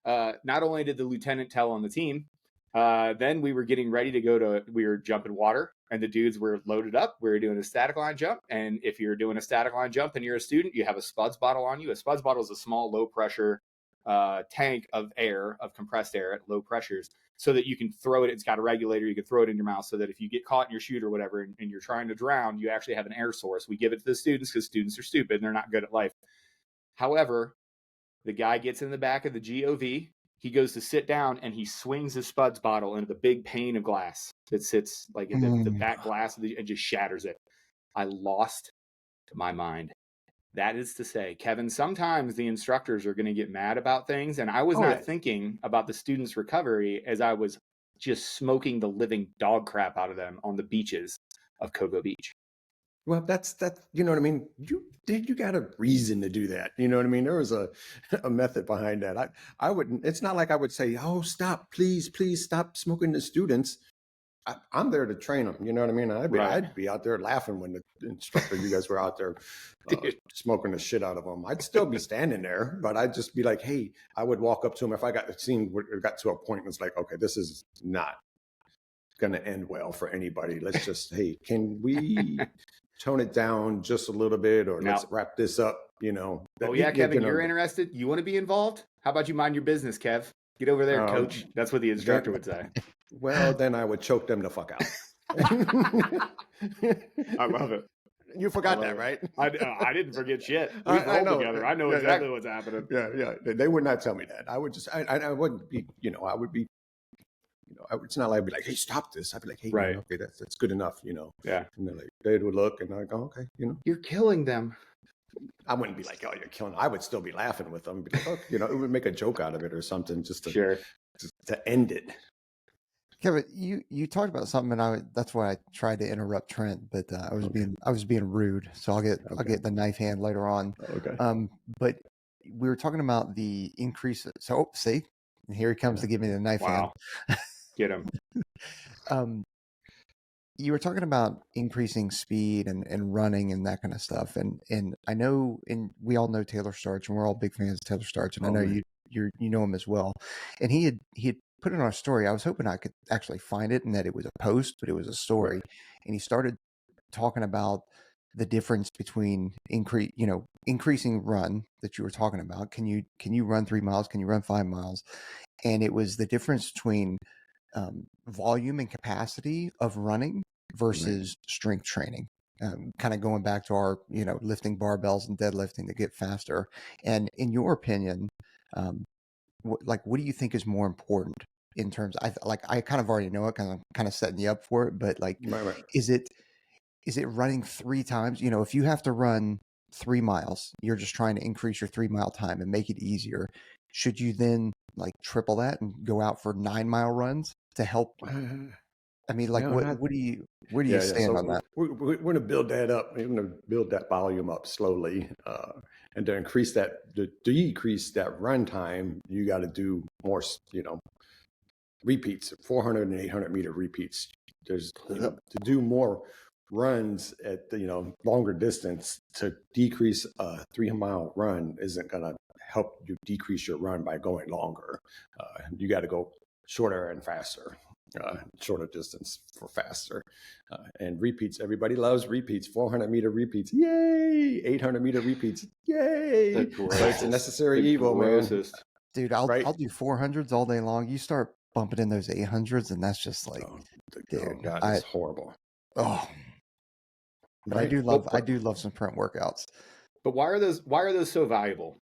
[SPEAKER 3] Not only did the lieutenant tell on the team, then we were getting ready to we were jumping water, and the dudes were loaded up. We were doing a static line jump. And if you're doing a static line jump and you're a student, you have a spuds bottle on you. A spuds bottle is a small, low pressure tank of compressed air at low pressures, so that you can throw it. It's got a regulator. You can throw it in your mouth so that if you get caught in your chute or whatever, and you're trying to drown, you actually have an air source. We give it to the students because students are stupid and they're not good at life. However, the guy gets in the back of the GOV. He goes to sit down, and he swings his spuds bottle into the big pane of glass that sits like in the back glass and just shatters it. I lost my mind. That is to say, Kevin, sometimes the instructors are going to get mad about things, and I was not thinking about the students' recovery as I was just smoking the living dog crap out of them on the beaches of Cocoa Beach.
[SPEAKER 4] Well, that's you know what I mean. You got a reason to do that. You know what I mean. There was a method behind that. I wouldn't. It's not like I would say, "Oh, stop, please stop smoking to students." I'm there to train them. You know what I mean. I'd be out there laughing when the instructor, you guys were out there smoking the shit out of them. I'd still be standing there, but I'd just be like, "Hey," I would walk up to him if I got to a point and it's like, "Okay, this is not going to end well for anybody. Let's just, hey, can we tone it down just a little bit, or let's wrap this up?"
[SPEAKER 3] Kevin, you're interested? You want to be involved? How about you mind your business, Kev? Get over there, coach. That's what the instructor would say.
[SPEAKER 4] Well, then I would choke them the fuck out.
[SPEAKER 3] I love it.
[SPEAKER 4] You forgot that, right?
[SPEAKER 3] I didn't forget shit. We've rolled together. I know exactly what's happening.
[SPEAKER 4] Yeah. They would not tell me that. I would just, I wouldn't be, I would be, it's not like I'd be like, "Hey, stop this." I'd be like, "Hey,
[SPEAKER 3] right.
[SPEAKER 4] Okay, that's good enough,
[SPEAKER 3] Yeah.
[SPEAKER 4] And then they would look, and I'd go, "Okay,
[SPEAKER 3] You're killing them."
[SPEAKER 4] I wouldn't be like, "Oh, you're killing them." I would still be laughing with them. Be like, "Okay," it would make a joke out of it or something, just to end it.
[SPEAKER 5] Kevin, you talked about something, and that's why I tried to interrupt Trent, but I was being rude. So I'll get the knife hand later on.
[SPEAKER 4] Okay.
[SPEAKER 5] But we were talking about the increase. So see, and here he comes to give me the knife hand.
[SPEAKER 3] Get him.
[SPEAKER 5] You were talking about increasing speed and running and that kind of stuff, and I know, and we all know Taylor Starch, and we're all big fans of Taylor Starch, and I know you know him as well, and he had put it on a story. I was hoping I could actually find it and that it was a post, but it was a story,
[SPEAKER 4] Right.
[SPEAKER 5] and he started talking about the difference between increasing run that you were talking about. Can you run 3 miles? Can you run 5 miles? And it was the difference between volume and capacity of running versus strength training. Kind of going back to our, lifting barbells and deadlifting to get faster. And in your opinion, what do you think is more important in terms? I kind of already know it, kind of setting you up for it, but
[SPEAKER 4] Right.
[SPEAKER 5] is it running 3 times? If you have to run 3 miles, you're just trying to increase your 3-mile time and make it easier. Should you then triple that and go out for 9-mile runs to help? I mean,
[SPEAKER 4] No,
[SPEAKER 5] where do you stand
[SPEAKER 4] So
[SPEAKER 5] on that?
[SPEAKER 4] we're going to build that up. We're going to build that volume up slowly, and to decrease that run time, you got to do more, repeats, 400 and 800 meter repeats. There's, to do more runs at longer distance, to decrease a 3-mile run isn't going to help you decrease your run by going longer. You got to go shorter and faster. Shorter distance for faster, and repeats. Everybody loves repeats. 400 meter repeats, yay! 800 meter repeats, yay! But it's a necessary evil, man.
[SPEAKER 5] Dude, I'll do 400s all day long. You start bumping in those 800s, and that's just dude,
[SPEAKER 4] God, it's horrible.
[SPEAKER 5] Oh, but
[SPEAKER 4] right.
[SPEAKER 5] I do love some print workouts.
[SPEAKER 3] But why are those so valuable,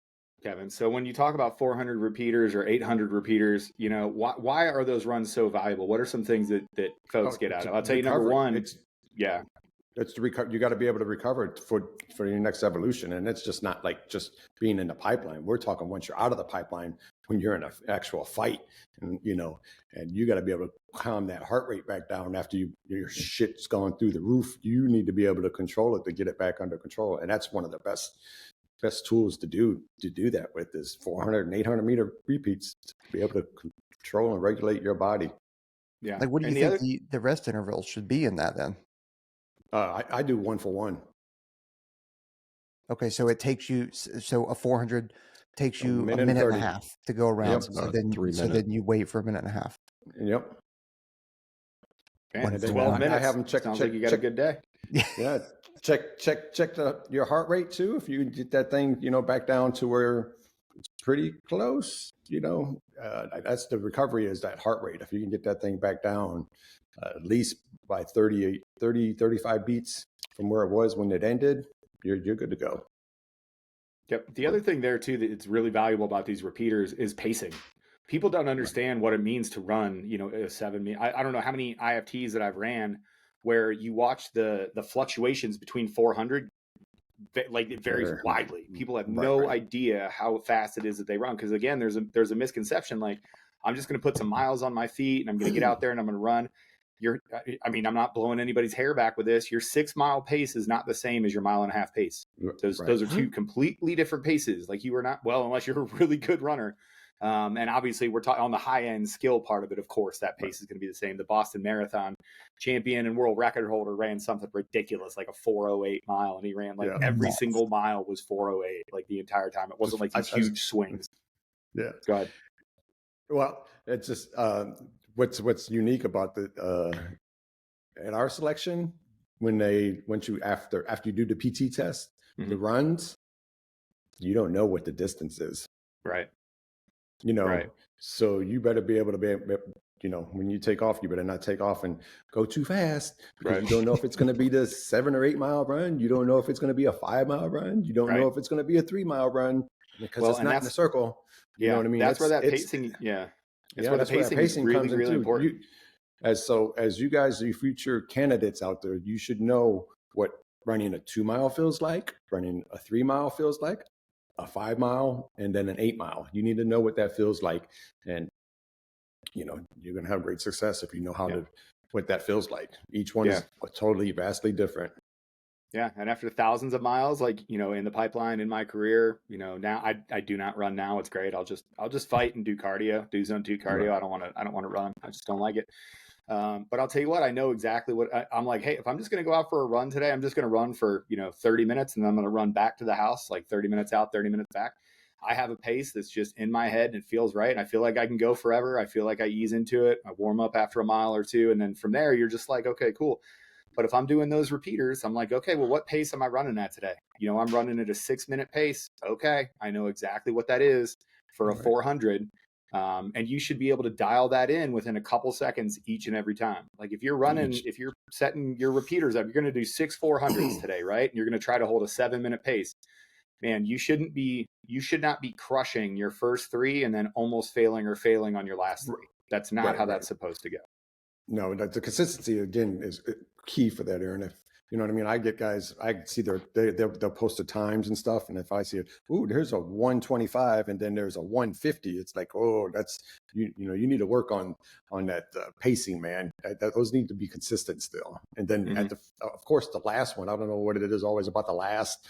[SPEAKER 3] Kevin? So when you talk about 400 repeaters or 800 repeaters, why are those runs so valuable? What are some things that folks get out of? I'll tell you, number one, it's
[SPEAKER 4] to recover. You got to be able to recover for your next evolution, and it's just not just being in the pipeline. We're talking once you're out of the pipeline, when you're in an actual fight, and you got to be able to calm that heart rate back down after your shit's going through the roof. You need to be able to control it, to get it back under control, and that's one of the best tools to do that with is 400 and 800 meter repeats, to be able to control and regulate your body.
[SPEAKER 5] Yeah. What do you think the rest intervals should be in that then?
[SPEAKER 4] I do 1 for 1.
[SPEAKER 5] Okay, so it takes you, a 400 takes you a minute and a half to go around.
[SPEAKER 2] Yep,
[SPEAKER 5] so then you wait for a minute and a half.
[SPEAKER 4] Yep.
[SPEAKER 3] Okay, 12 minutes.
[SPEAKER 4] I have them check.
[SPEAKER 3] Sounds like you got a good day.
[SPEAKER 4] Yeah. Check your heart rate too. If you get that thing, back down to where it's pretty close, that's the recovery, is that heart rate. If you can get that thing back down at least by 30, 35 beats from where it was when it ended, you're good to go.
[SPEAKER 3] Yep. The other thing there too that's really valuable about these repeaters is pacing. People don't understand what it means to run, a 7 I don't know how many IFTs that I've ran where you watch the fluctuations between 400, it varies widely. People have no idea how fast it is that they run. Because again, there's a misconception, I'm just going to put some miles on my feet and I'm going to get out there and I'm going to run. I'm not blowing anybody's hair back with this. Your 6-mile pace is not the same as your 1.5-mile pace. Those are two completely different paces. You are not, unless you're a really good runner. And obviously we're talking on the high end skill part of it. Of course, that pace is going to be the same. The Boston Marathon champion and world record holder ran something ridiculous, like a 4:08 mile. And he ran every single mile was 4:08, the entire time. It wasn't these huge swings.
[SPEAKER 4] Yeah.
[SPEAKER 3] Go ahead.
[SPEAKER 4] Well, it's just, what's unique about at our selection, after you do the PT test, the runs, you don't know what the distance is.
[SPEAKER 3] Right.
[SPEAKER 4] So you better be able to when you take off, you better not take off and go too fast, because you don't know if it's going to be the 7 or 8 mile run. You don't know if it's going to be a 5-mile run. You don't know if it's going to be a 3-mile run, because it's not in a circle. You know what I mean?
[SPEAKER 3] That's where that pacing, that's where the pacing is really, really important.
[SPEAKER 4] As you guys, you future candidates out there, you should know what running a 2-mile feels like, running a 3-mile feels like, a 5-mile, and then an 8-mile. You need to know what that feels like. And, you're going to have great success if you know what that feels like. Each one is totally, vastly different.
[SPEAKER 3] Yeah. And after thousands of miles, in the pipeline in my career, now I do not run now. It's great. I'll just fight and do cardio, do zone 2 cardio. Right. I don't want to run. I just don't like it. But I'll tell you what, I know exactly what I'm like. Hey, if I'm just going to go out for a run today, I'm just going to run for, 30 minutes and then I'm going to run back to the house, 30 minutes out, 30 minutes back. I have a pace that's just in my head and it feels right. And I feel like I can go forever. I feel like I ease into it. I warm up after a mile or two. And then from there, you're just like, okay, cool. But if I'm doing those repeaters, I'm like, okay, well, what pace am I running at today? You know, I'm running at a 6-minute pace. Okay, I know exactly what that is for a 400. And you should be able to dial that in within a couple seconds each and every time. Like if you're running, if you're setting your repeaters up, you're going to do 6 400s today, right? And you're going to try to hold a 7-minute pace. Man, you should not be crushing your first 3 and then almost failing or failing on your last 3. That's not how that's supposed to go.
[SPEAKER 4] No, the consistency again is key for that, Aaron. If you know what I mean, I get guys, I see they'll post the times and stuff, and if I see it, ooh, there's a 125, and then there's a 150, it's like, oh, that's you know, you need to work on that pacing, man. Those need to be consistent still. And then at of course, the last one, I don't know what it is always about the last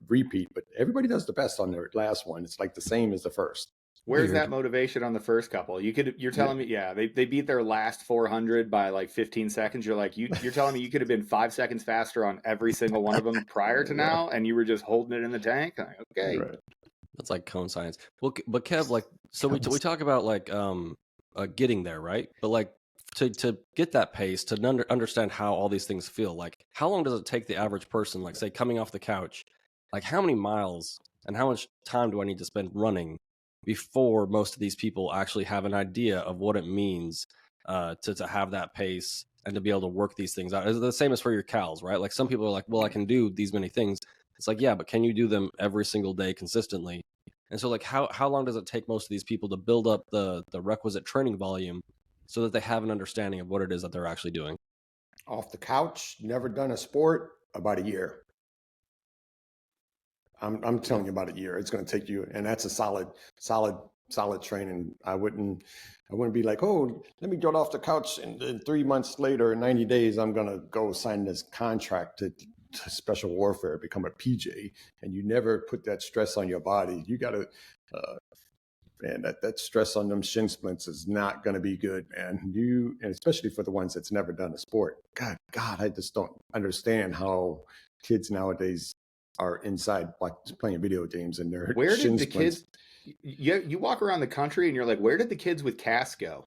[SPEAKER 4] repeat, but everybody does the best on their last one. It's like the same as the first.
[SPEAKER 3] Where's that motivation on the first couple? You're telling me, they beat their last 400 by like 15 seconds. You're like, you're telling me you could have been 5 seconds faster on every single one of them prior to now, and you were just holding it in the tank. Like, okay,
[SPEAKER 2] that's like cone science. Well, but Kev, like, so we talk about like getting there, right? But like to get that pace, to understand how all these things feel. Like, how long does it take the average person, like, say, coming off the couch? Like, how many miles and how much time do I need to spend running before most of these people actually have an idea of what it means to have that pace and to be able to work these things out? It's the same as for your cows, right? Like, some people are like, well, I can do these many things. It's like, yeah, but can you do them every single day consistently? And so, like, how long does it take most of these people to build up the requisite training volume so that they have an understanding of what it is that they're actually doing?
[SPEAKER 4] Off the couch, never done a sport, about a year. I'm telling you, about a year. It's going to take you, and that's a solid training. I wouldn't be like, oh, let me get off the couch, and then 3 months later, 90 days, I'm going to go sign this contract to special warfare, become a PJ, and you never put that stress on your body. You got to, man, that stress on them shin splints is not going to be good, man. And especially for the ones that's never done a sport. God, I just don't understand how kids nowadays are inside like playing video games and they're
[SPEAKER 3] where did the kids you walk around the country and you're like, where did the kids with casts go?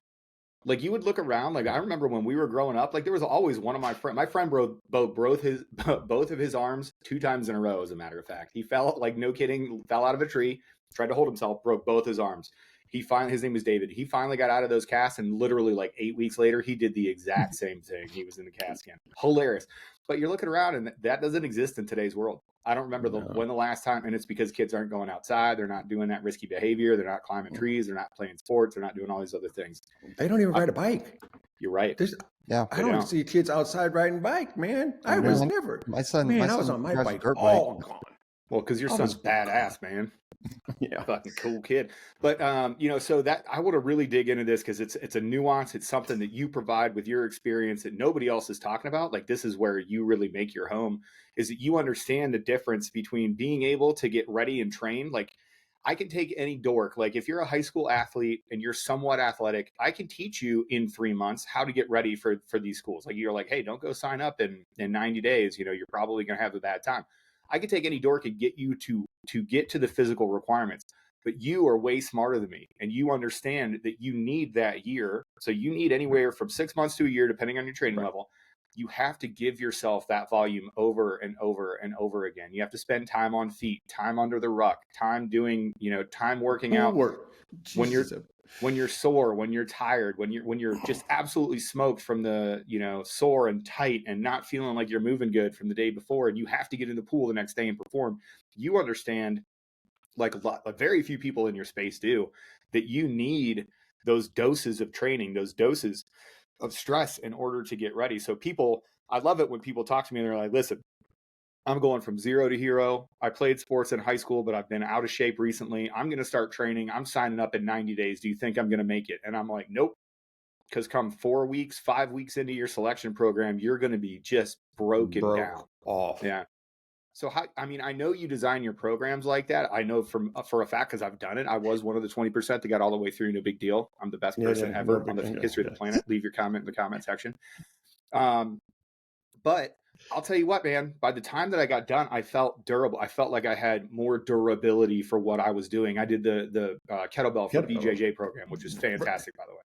[SPEAKER 3] Like, you would look around, like, I remember when we were growing up, like, there was always one of my friend broke both of his arms 2 times in a row, as a matter of fact. He fell, like, no kidding, fell out of a tree, tried to hold himself, broke both his arms. His name was David. He finally got out of those casts, and literally like 8 weeks later, he did the exact same thing. He was in the cast again. Hilarious. But you're looking around, and that doesn't exist in today's world. I don't remember when the last time, and it's because kids aren't going outside. They're not doing that risky behavior. They're not climbing trees. They're not playing sports. They're not doing all these other things.
[SPEAKER 4] They don't even ride a bike.
[SPEAKER 3] You're right.
[SPEAKER 4] I don't see kids outside riding bike, man. I was never.
[SPEAKER 5] My son
[SPEAKER 4] was on my bike all gone.
[SPEAKER 3] Well, because your son's badass, man.
[SPEAKER 4] Yeah,
[SPEAKER 3] fucking cool kid. But so that I want to really dig into this because it's a nuance. It's something that you provide with your experience that nobody else is talking about. Like, this is where you really make your home, is that you understand the difference between being able to get ready and train. Like, I can take any dork. Like, if you're a high school athlete and you're somewhat athletic, I can teach you in 3 months how to get ready for these schools. Like, you're like, hey, don't go sign up in 90 days. You know, you're probably going to have a bad time. I could take any dork and get you to get to the physical requirements, but you are way smarter than me, and you understand that you need that year. So you need anywhere from 6 months to a year, depending on your training level. You have to give yourself that volume over and over and over again. You have to spend time on feet, time under the ruck, time doing, time working out. When you're sore, when you're tired, when you're just absolutely smoked from the, sore and tight and not feeling like you're moving good from the day before, and you have to get in the pool the next day and perform, you understand, like very few people in your space do, that you need those doses of training, those doses of stress in order to get ready. So I love it when people talk to me and they're like, listen, I'm going from zero to hero. I played sports in high school, but I've been out of shape recently. I'm going to start training. I'm signing up in 90 days. Do you think I'm going to make it? And I'm like, nope. Because come 4 weeks, 5 weeks into your selection program, you're going to be just broken down.
[SPEAKER 4] Off.
[SPEAKER 3] Yeah. So I know you design your programs like that. I know for a fact, because I've done it. I was one of the 20% that got all the way through. No big deal. I'm the best person ever on the history of the planet. Leave your comment in the comment section. But I'll tell you what, man, by the time that I got done, I felt durable. I felt like I had more durability for what I was doing. I did the kettlebell for the BJJ program, which was fantastic, by the way.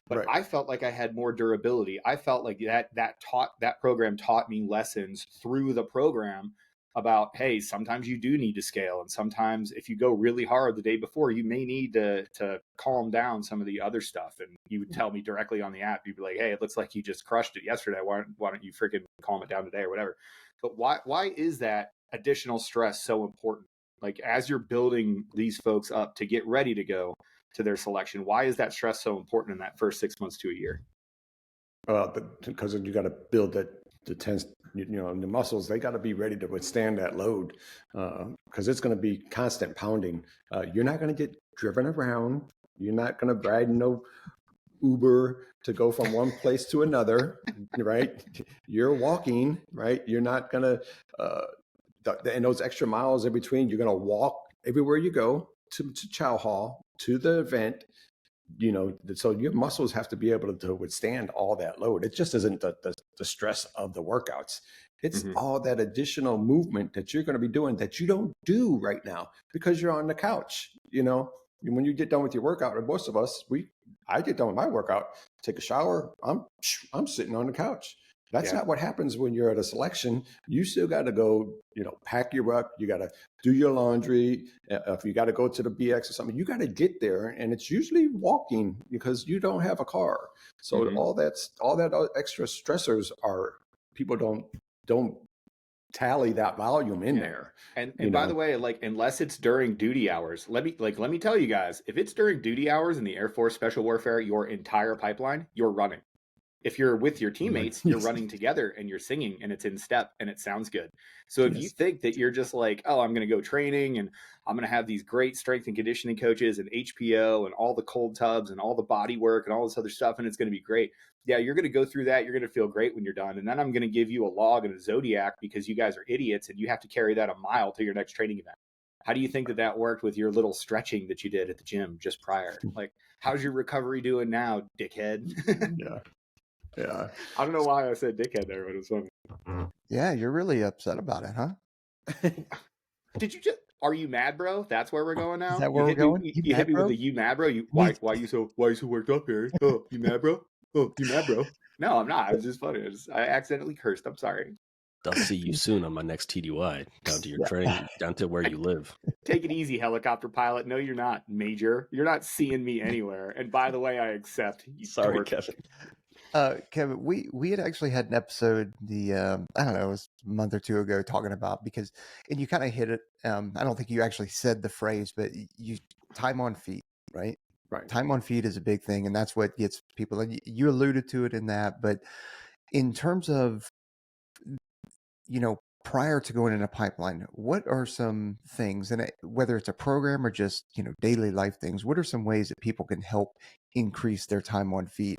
[SPEAKER 3] But I felt like I had more durability. I felt like that program taught me lessons through the program about, hey, sometimes you do need to scale. And sometimes if you go really hard the day before, you may need to calm down some of the other stuff. And you would tell me directly on the app, you'd be like, hey, it looks like you just crushed it yesterday. Why don't you freaking calm it down today or whatever? But why is that additional stress so important? Like, as you're building these folks up to get ready to go to their selection, why is that stress so important in that first 6 months to a year?
[SPEAKER 4] Because you got to build the tense, the muscles, they got to be ready to withstand that load, because it's going to be constant pounding. You're not going to get driven around. You're not going to ride no Uber to go from one place to another, right? You're walking, right? You're not going to, and those extra miles in between, you're going to walk everywhere you go to Chow Hall, to the event. So your muscles have to be able to withstand all that load. It just isn't the stress of the workouts. It's all that additional movement that you're going to be doing that you don't do right now because you're on the couch. When you get done with your workout, and most of us, I get done with my workout, take a shower, I'm sitting on the couch. That's not what happens when you're at a selection. You still got to go, pack your up. You got to do your laundry. If you got to go to the BX or something, you got to get there. And it's usually walking because you don't have a car. So all that extra stressors people don't tally that volume in there.
[SPEAKER 3] And by the way, like, unless it's during duty hours, let me tell you guys, if it's during duty hours in the Air Force Special Warfare, your entire pipeline, you're running. If you're with your teammates, you're running together and you're singing and it's in step and it sounds good. So if you think that you're just like, oh, I'm going to go training and I'm going to have these great strength and conditioning coaches and HPO and all the cold tubs and all the body work and all this other stuff, and it's going to be great. Yeah, you're going to go through that. You're going to feel great when you're done. And then I'm going to give you a log and a Zodiac because you guys are idiots and you have to carry that a mile to your next training event. How do you think that worked with your little stretching that you did at the gym just prior? Like, how's your recovery doing now, dickhead?
[SPEAKER 4] Yeah.
[SPEAKER 3] I don't know why I said dickhead there, but it was funny.
[SPEAKER 5] Yeah, you're really upset about it, huh?
[SPEAKER 3] Are you mad, bro? That's where we're going now.
[SPEAKER 5] Is that where we're going?
[SPEAKER 3] You hit me with the you mad, bro. Why you so worked up here? Oh, you mad, bro? Oh, you mad, bro? No, I'm not. It was just funny. I accidentally cursed. I'm sorry.
[SPEAKER 2] I'll see you soon on my next TDY down to your training, down to where you live.
[SPEAKER 3] Take it easy, helicopter pilot. No, you're not, Major. You're not seeing me anywhere. And by the way, I accept.
[SPEAKER 2] Sorry, Kevin.
[SPEAKER 5] Kevin, we had actually had an episode I don't know, it was a month or two ago talking about, because, and you kind of hit it. I don't think you actually said the phrase, but you time on feet, right?
[SPEAKER 4] Right.
[SPEAKER 5] Time on feet is a big thing, and that's what gets people. And you alluded to it in that, but in terms of, prior to going in a pipeline, what are some things, and whether it's a program or just, daily life things, what are some ways that people can help increase their time on feet?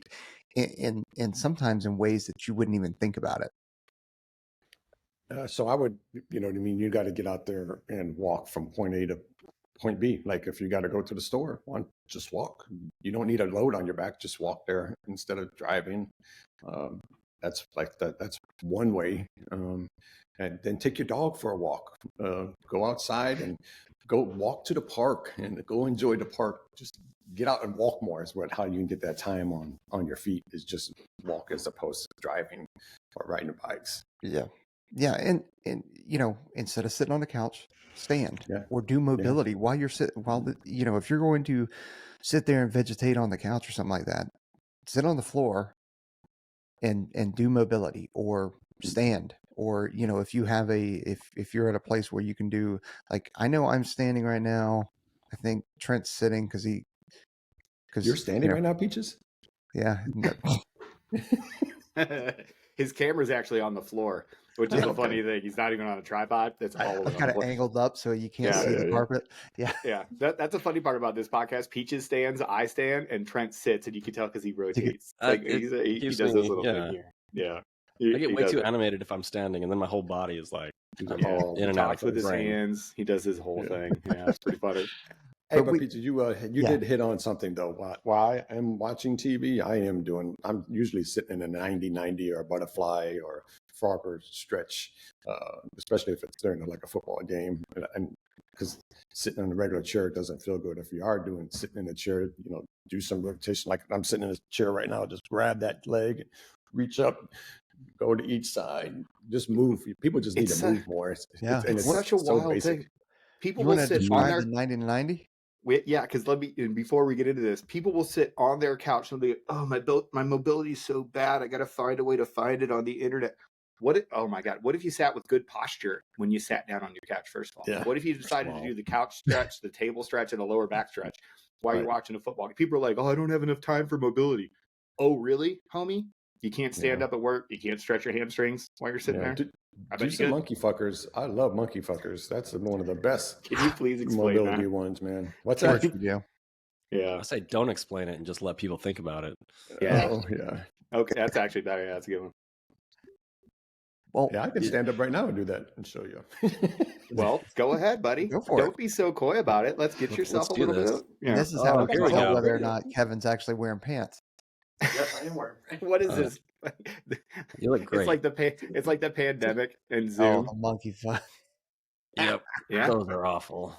[SPEAKER 5] And sometimes in ways that you wouldn't even think about it.
[SPEAKER 4] So I would, you got to get out there and walk from point A to point B. Like if you got to go to the store, just walk. You don't need a load on your back. Just walk there instead of driving. That's one way. And then take your dog for a walk. Go outside and go walk to the park and go enjoy the park. Just get out and walk more is how you can get that time on your feet, is just walk as opposed to driving or riding bikes.
[SPEAKER 5] Yeah. And instead of sitting on the couch, stand or do mobility while you're sitting, if you're going to sit there and vegetate on the couch or something like that, sit on the floor and do mobility or stand. Or, if you have if you're at a place where you can do, like, I know I'm standing right now. I think Trent's sitting because
[SPEAKER 4] you're standing right now, Peaches?
[SPEAKER 5] Yeah.
[SPEAKER 3] His camera's actually on the floor, which is a funny thing. He's not even on a tripod. That's all.
[SPEAKER 5] I've got it angled up so you can't see the carpet.
[SPEAKER 3] Yeah. That's a funny part about this podcast. Peaches stands, I stand, and Trent sits, and you can tell because he rotates. He does this little thing here. Yeah.
[SPEAKER 2] I get way too animated if I'm standing, and then my whole body is like
[SPEAKER 3] in and out with his hands. He does his whole thing. Yeah, it's pretty funny.
[SPEAKER 4] Hey,
[SPEAKER 5] But
[SPEAKER 4] but
[SPEAKER 5] we,
[SPEAKER 4] Peter, you
[SPEAKER 5] yeah,
[SPEAKER 4] did hit on something though. While I am watching TV, I'm usually sitting in a 90-90 or a butterfly or frogger stretch, especially if it's during like a football game. And because sitting in a regular chair doesn't feel good. If you are sitting in a chair, do some rotation. Like I'm sitting in a chair right now, just grab that leg, reach up, go to each side, just move. People just need to move more.
[SPEAKER 5] yeah.
[SPEAKER 3] It's
[SPEAKER 4] It's
[SPEAKER 3] such a
[SPEAKER 4] so
[SPEAKER 3] wild
[SPEAKER 4] basic.
[SPEAKER 3] thing. People
[SPEAKER 5] You
[SPEAKER 3] will
[SPEAKER 5] want to
[SPEAKER 3] sit on
[SPEAKER 5] describe
[SPEAKER 3] their
[SPEAKER 5] the 90 to 90?
[SPEAKER 3] yeah, because and before we get into this, people will sit on their couch and they'll be, oh, my mobility is so bad. I got to find a way to find it on the internet. Oh my God, what if you sat with good posture when you sat down on your couch, first of all?
[SPEAKER 4] Yeah.
[SPEAKER 3] What if you decided to do the couch stretch, the table stretch, and the lower back stretch while you're
[SPEAKER 4] Right.
[SPEAKER 3] watching a football game? People are like, oh, I don't have enough time for mobility. Oh, really, homie? You can't stand up at work. You can't stretch your hamstrings while you're sitting there. I bet
[SPEAKER 4] Do
[SPEAKER 3] you
[SPEAKER 4] some
[SPEAKER 3] could.
[SPEAKER 4] monkey fuckers. I love monkey fuckers. That's one of the best
[SPEAKER 3] Can you please explain
[SPEAKER 4] mobility
[SPEAKER 3] that?
[SPEAKER 4] ones, man. What's
[SPEAKER 5] Of
[SPEAKER 4] that?
[SPEAKER 5] course you do.
[SPEAKER 3] Yeah.
[SPEAKER 2] I say don't explain it and just let people think about it.
[SPEAKER 3] Yeah.
[SPEAKER 4] Oh, yeah.
[SPEAKER 3] Okay, that's actually better. Yeah, that's a good one.
[SPEAKER 5] Well,
[SPEAKER 4] Yeah, I can stand up right now and do that and show you.
[SPEAKER 3] Well, go ahead, buddy.
[SPEAKER 5] Go for
[SPEAKER 3] Don't
[SPEAKER 5] it.
[SPEAKER 3] be so coy about it. Let's get yourself
[SPEAKER 2] let's
[SPEAKER 3] a
[SPEAKER 2] do
[SPEAKER 3] little
[SPEAKER 2] this.
[SPEAKER 3] bit. Yeah.
[SPEAKER 5] this is how we
[SPEAKER 2] here
[SPEAKER 5] can
[SPEAKER 2] we
[SPEAKER 5] tell
[SPEAKER 2] go.
[SPEAKER 5] whether or not Kevin's actually wearing pants.
[SPEAKER 4] Yes, I am wearing.
[SPEAKER 3] What is this?
[SPEAKER 2] You look great.
[SPEAKER 3] It's like the pandemic and
[SPEAKER 5] Oh,
[SPEAKER 3] Zoom.
[SPEAKER 5] the monkey foot.
[SPEAKER 2] Yep.
[SPEAKER 3] Yeah.
[SPEAKER 2] Those are awful.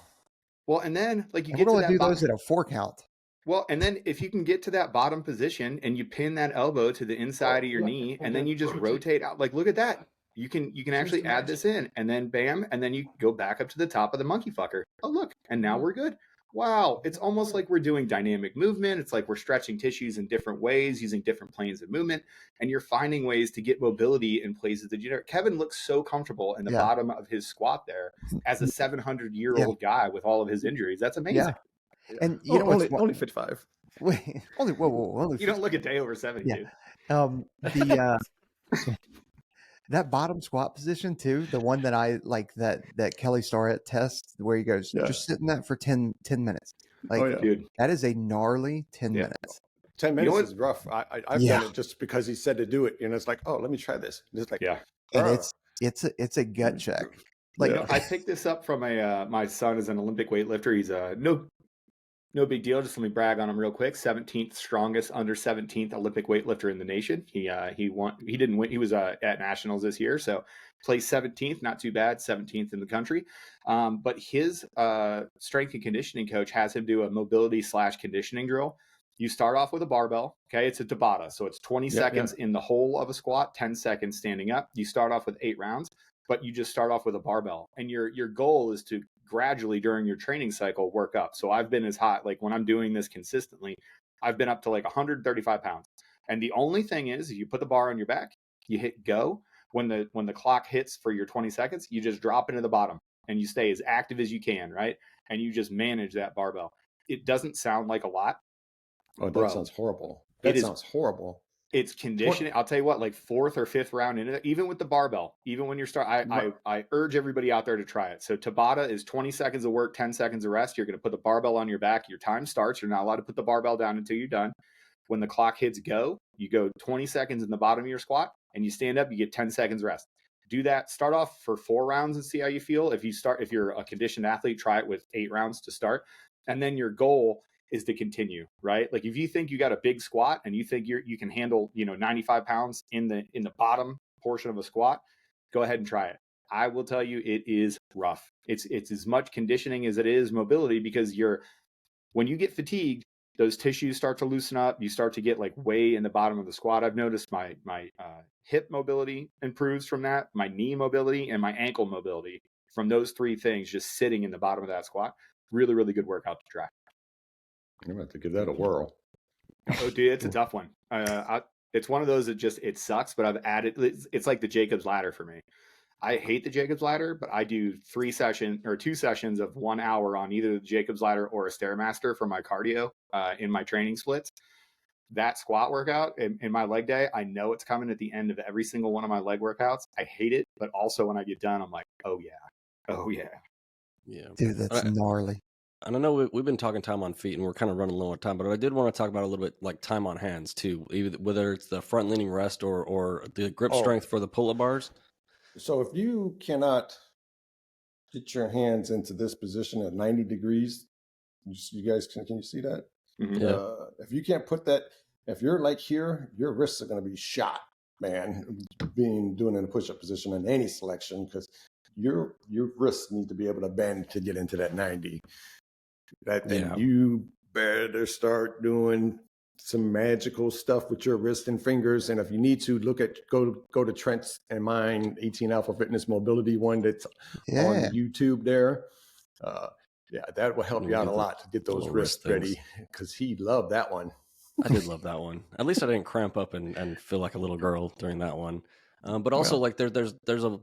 [SPEAKER 3] Well, and then like you
[SPEAKER 5] And
[SPEAKER 3] get
[SPEAKER 5] we'll
[SPEAKER 3] to
[SPEAKER 5] only
[SPEAKER 3] that
[SPEAKER 5] do
[SPEAKER 3] bottom.
[SPEAKER 5] those at a 4 count.
[SPEAKER 3] Well, and then if you can get to that bottom position and you pin that elbow to the inside of your knee, and then you just rotate out. Like, look at that. You can actually add this in, and then bam, and then you go back up to the top of the monkey fucker. Oh, look, and now we're good. Wow, it's almost like we're doing dynamic movement. It's like we're stretching tissues in different ways using different planes of movement, and you're finding ways to get mobility in places that you know. Kevin looks so comfortable in the bottom of his squat there as a 700-year-old guy with all of his injuries. That's amazing.
[SPEAKER 5] Yeah. And you know what's
[SPEAKER 4] only 55.
[SPEAKER 5] wait, only only
[SPEAKER 3] You don't look a day over 70,
[SPEAKER 5] yeah.
[SPEAKER 3] dude.
[SPEAKER 5] That bottom squat position too, the one that I like that Kelly Starrett test where he goes, just sit in that for 10 minutes. Like,
[SPEAKER 3] Dude,
[SPEAKER 5] that is a gnarly 10 minutes.
[SPEAKER 4] 10 minutes is rough. I've done it just because he said to do it. It's like, oh, let me try this. And it's like,
[SPEAKER 5] And it's a gut check. Like,
[SPEAKER 3] I picked this up from my son is an Olympic weightlifter. He's no big deal. Just let me brag on him real quick. 17th strongest under 17th Olympic weightlifter in the nation. He won. He didn't win. He was at nationals this year, so placed 17th. Not too bad. 17th in the country. But his strength and conditioning coach has him do a mobility / conditioning drill. You start off with a barbell. Okay, it's a Tabata, so it's 20 seconds in the hole of a squat, 10 seconds standing up. You start off with 8 rounds, but you just start off with a barbell, and your goal is to gradually during your training cycle work up. So I've been as high, like when I'm doing this consistently, I've been up to like 135 pounds. And the only thing is you put the bar on your back, you hit go. When the clock hits for your 20 seconds, you just drop into the bottom and you stay as active as you can, right? And you just manage that barbell. It doesn't sound like a lot.
[SPEAKER 4] Oh, that sounds horrible. That sounds horrible.
[SPEAKER 3] It's conditioning. I'll tell you what, like 4th or 5th round into it, even with the barbell, even when you're I urge everybody out there to try it. So Tabata is 20 seconds of work, 10 seconds of rest. You're going to put the barbell on your back. Your time starts. You're not allowed to put the barbell down until you're done. When the clock hits go, you go 20 seconds in the bottom of your squat and you stand up, you get 10 seconds rest. Do that. Start off for 4 rounds and see how you feel. If you're a conditioned athlete, try it with 8 rounds to start. And then your goal is to continue, right? Like if you think you got a big squat and you think you can handle, 95 pounds in the bottom portion of a squat, go ahead and try it. I will tell you, it is rough. It's as much conditioning as it is mobility, because when you get fatigued, those tissues start to loosen up. You start to get like way in the bottom of the squat. I've noticed my hip mobility improves from that, my knee mobility and my ankle mobility from those 3 things, just sitting in the bottom of that squat. Really, really good workout to try.
[SPEAKER 4] I'm going to have to give that a whirl.
[SPEAKER 3] Oh, dude, it's a tough one. It's one of those that it sucks, but I've added, it's like the Jacob's ladder for me. I hate the Jacob's ladder, but I do 2 sessions of 1 hour on either the Jacob's ladder or a Stairmaster for my cardio in my training splits. That squat workout in my leg day, I know it's coming at the end of every single one of my leg workouts. I hate it, but also when I get done, I'm like, oh yeah.
[SPEAKER 2] Yeah.
[SPEAKER 5] Dude, that's gnarly.
[SPEAKER 2] And I know we've been talking time on feet and we're kind of running low on time, but I did want to talk about a little bit like time on hands too, whether it's the front leaning rest or the grip strength for the pull-up bars.
[SPEAKER 4] So if you cannot get your hands into this position at 90 degrees, You guys, can you see that?
[SPEAKER 3] Mhm.
[SPEAKER 2] Yeah.
[SPEAKER 4] If you can't put that, if you're like here, your wrists are going to be shot, man, doing in a push-up position in any selection, because your wrists need to be able to bend to get into that 90. Then you better start doing some magical stuff with your wrist and fingers. And if you need to, go to Trent's and mine 18 Alpha Fitness Mobility one that's on YouTube there. That will help you out a lot to get those wrists ready, because he loved that one.
[SPEAKER 2] I did love that one. At least I didn't cramp up and feel like a little girl during that one. But also, like there's a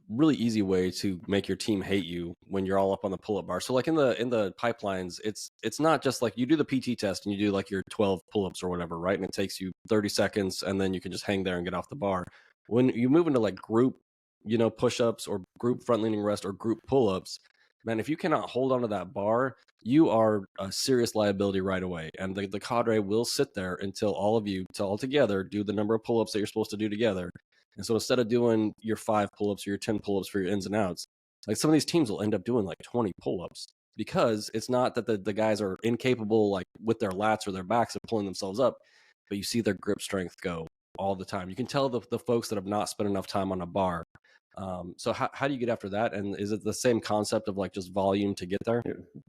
[SPEAKER 2] really easy way to make your team hate you when you're all up on the pull-up bar. So like in the pipelines, it's not just like you do the PT test and you do like your 12 pull-ups or whatever, right? And it takes you 30 seconds and then you can just hang there and get off the bar. When you move into like group, push-ups or group front leaning rest or group pull-ups, man, if you cannot hold onto that bar, you are a serious liability right away. And the cadre will sit there until all of you, all together, do the number of pull-ups that you're supposed to do together. And so instead of doing your 5 pull-ups or your 10 pull-ups for your ins and outs, like some of these teams will end up doing like 20 pull-ups, because it's not that the guys are incapable, like with their lats or their backs, of pulling themselves up, but you see their grip strength go all the time. You can tell the folks that have not spent enough time on a bar. So how do you get after that? And is it the same concept of like just volume to get there?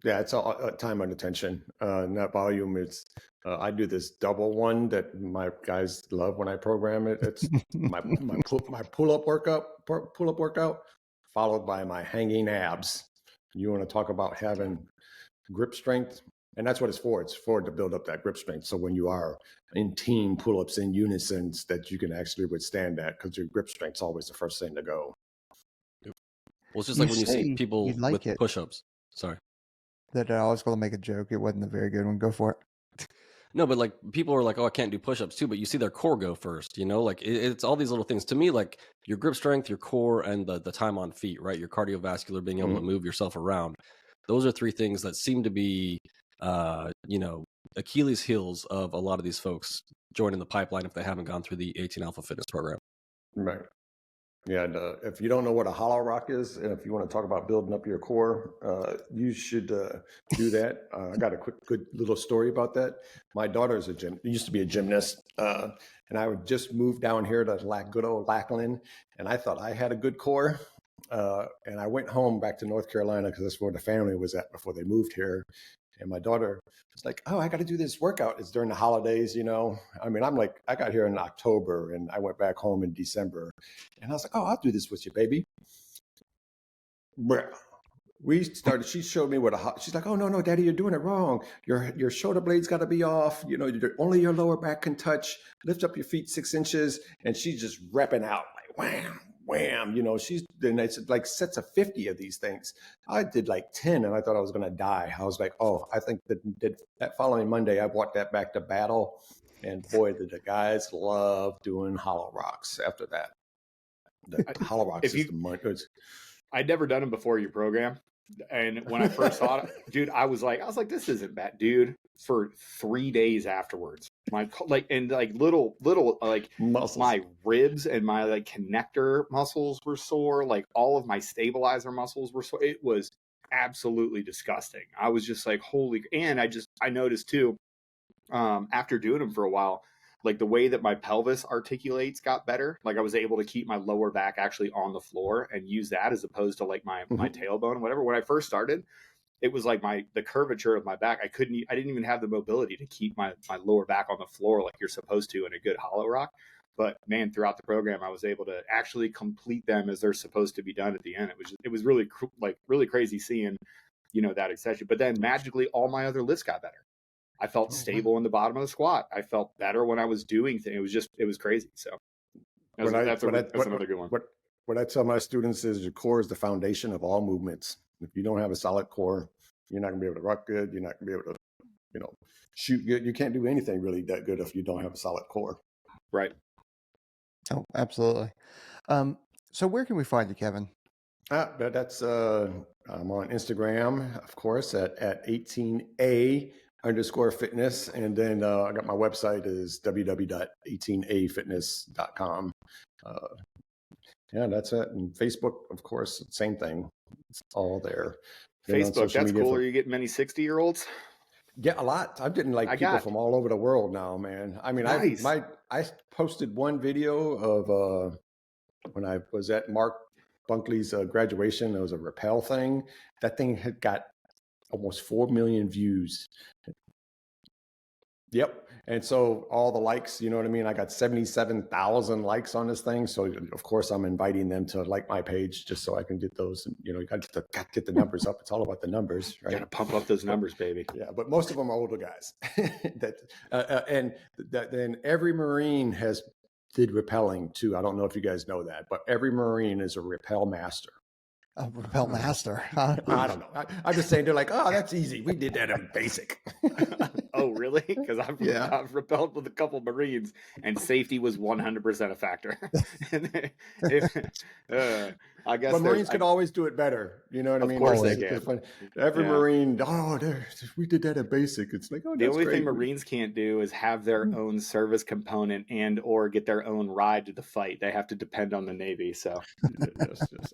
[SPEAKER 4] Yeah, it's all time under tension. Not volume. It's I do this double one that my guys love when I program it. It's my pull-up workout followed by my hanging abs. You want to talk about having grip strength, and that's what it's for. It's for to build up that grip strength. So when you are in team pull-ups in unison, that you can actually withstand that, because your grip strength's always the first thing to go.
[SPEAKER 2] Well, it's just like when you see people with push-ups. Sorry.
[SPEAKER 5] That I was going to make a joke. It wasn't a very good one. Go for it.
[SPEAKER 2] No, but like people are like, oh, I can't do push-ups too. But you see their core go first, like it's all these little things. To me, like your grip strength, your core, and the time on feet, right? Your cardiovascular, being able to move yourself around. Those are 3 things that seem to be, Achilles heels of a lot of these folks joining the pipeline if they haven't gone through the 18 Alpha Fitness program.
[SPEAKER 4] Right. Yeah, and if you don't know what a hollow rock is, and if you want to talk about building up your core, you should do that. I got a good little story about that. My daughter's used to be a gymnast, and I would just move down here to good old Lackland, and I thought I had a good core. And I went home back to North Carolina, because that's where the family was at before they moved here. And my daughter was like, oh, I got to do this workout. It's during the holidays, I mean, I'm like, I got here in October and I went back home in December. And I was like, oh, I'll do this with you, baby. She showed me she's like, oh, no, Daddy, you're doing it wrong. Your shoulder blades got to be off. Only your lower back can touch. Lift up your feet 6 inches. And she's just repping out like, wham. She's then it's like sets of 50 of these things. I did like 10 and I thought I was going to die. I was like, oh, I think that following Monday, I brought that back to battle. And boy, did the guys love doing hollow rocks after that. The hollow rocks is the money.
[SPEAKER 3] I'd never done them before your program. And when I first saw it, dude, I was like, this isn't bad, dude. For 3 days afterwards, little like muscles. My ribs and my like connector muscles were sore. Like all of my stabilizer muscles were sore. It was absolutely disgusting. I was just like, holy. And I noticed too, after doing them for a while, like the way that my pelvis articulates got better. Like I was able to keep my lower back actually on the floor and use that as opposed to like my tailbone and whatever. When I first started, it was like the curvature of my back. I didn't even have the mobility to keep my lower back on the floor like you're supposed to in a good hollow rock. But man, throughout the program, I was able to actually complete them as they're supposed to be done at the end. It was really really crazy seeing, that extension. But then magically, all my other lifts got better. I felt stable in the bottom of the squat. I felt better when I was doing things. It was crazy. So that's another good one.
[SPEAKER 4] What I tell my students is your core is the foundation of all movements. If you don't have a solid core, you're not going to be able to rock good. You're not going to be able to, shoot good. You can't do anything really that good if you don't have a solid core.
[SPEAKER 3] Right.
[SPEAKER 5] Oh, absolutely. So where can we find you, Kevin?
[SPEAKER 4] That's I'm on Instagram, of course, at 18A_fitness. And then I got my website is www.18afitness.com. Yeah, that's it. And Facebook, of course, same thing. It's all there. been on
[SPEAKER 3] Facebook,
[SPEAKER 4] social
[SPEAKER 3] that's
[SPEAKER 4] media
[SPEAKER 3] cool.
[SPEAKER 4] for
[SPEAKER 3] Are you getting many 60-year-olds?
[SPEAKER 4] yeah, a lot. I'm getting like people from all over the world now, man. I mean,
[SPEAKER 3] Nice.
[SPEAKER 4] I posted one video of when I was at Mark Bunkley's graduation. It was a rappel thing. That thing had got almost 4 million views. Yep. And so all the likes, you know what I mean? I got 77,000 likes on this thing. So of course I'm inviting them to like my page just so I can get those, you know, you got to get the numbers up. It's all about the numbers, right?
[SPEAKER 3] Got to pump up those numbers, baby.
[SPEAKER 4] Yeah. But most of them are older guys then every Marine did rappelling too. I don't know if you guys know that, but every Marine is a rappel master.
[SPEAKER 5] A rappel master. Huh?
[SPEAKER 4] I don't know. I'm just saying, they're like, oh, that's easy. We did that in basic.
[SPEAKER 3] Oh, really? Because I've rappelled with a couple Marines, and safety was 100% a factor. I guess
[SPEAKER 4] but Marines could always do it better. You know what I mean?
[SPEAKER 3] Of course they can.
[SPEAKER 4] Every Marine, we did that at basic. It's like,
[SPEAKER 3] the only thing Marines can't do is have their own service component and or get their own ride to the fight. They have to depend on the Navy. So,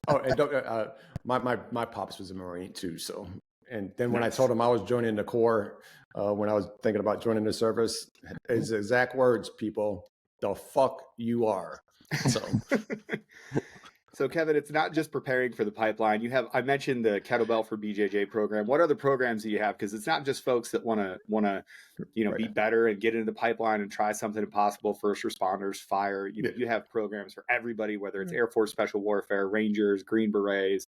[SPEAKER 4] oh, and my pops was a Marine too. So, and then when I told him I was joining the Corps, when I was thinking about joining the service, his exact words, people, the fuck you are. So.
[SPEAKER 3] So Kevin, it's not just preparing for the pipeline. I mentioned the kettlebell for BJJ program. What other programs do you have? Because it's not just folks that want to, be better and get into the pipeline and try something impossible. First responders, fire. You have programs for everybody, whether it's Air Force Special Warfare, Rangers, Green Berets,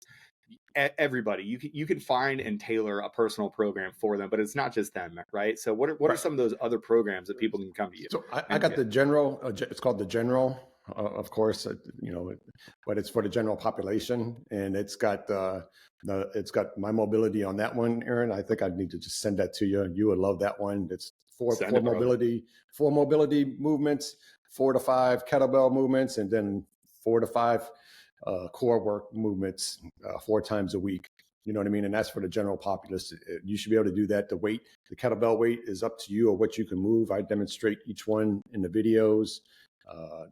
[SPEAKER 3] everybody. You can find and tailor a personal program for them, but it's not just them, right? So what are some of those other programs that people can come to you?
[SPEAKER 4] So I got the general. It's called the general. Of course, but it's for the general population, and it's got my mobility on that one, Aaron. I think I need to just send that to you. You would love that one. It's four mobility movements, 4 to 5 kettlebell movements, and then 4 to 5 core work movements 4 times a week. You know what I mean? And that's for the general populace. You should be able to do that. The kettlebell weight is up to you or what you can move. I demonstrate each one in the videos.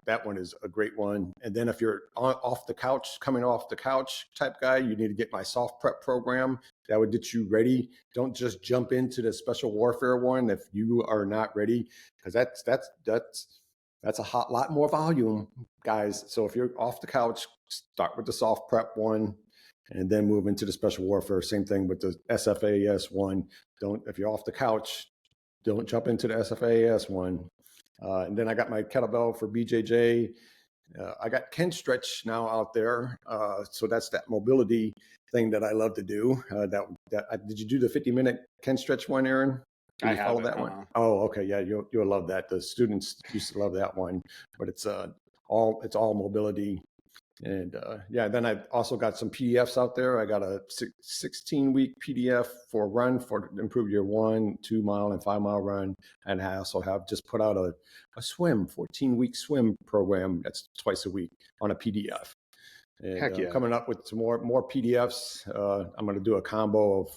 [SPEAKER 4] That one is a great one. And then if you're coming off the couch type guy, you need to get my soft prep program. That would get you ready. Don't just jump into the special warfare one if you are not ready, because that's a lot more volume, guys. So if you're off the couch, start with the soft prep one and then move into the special warfare. Same thing with the SFAS one. If you're off the couch, don't jump into the SFAS one. And then I got my kettlebell for BJJ. I got Ken Stretch now out there. So that's that mobility thing that I love to do. Did you do the 50-minute Ken Stretch one, Aaron? Did you follow that one? Oh, okay. Yeah, you'll love that. The students used to love that one, but it's all mobility. And then I also got some PDFs out there. I got a 16-week PDF for a run for improve your 1, 2 mile and 5 mile run. And I also have just put out a 14-week swim program that's twice a week on a PDF. And coming up with some more PDFs. I'm going to do a combo of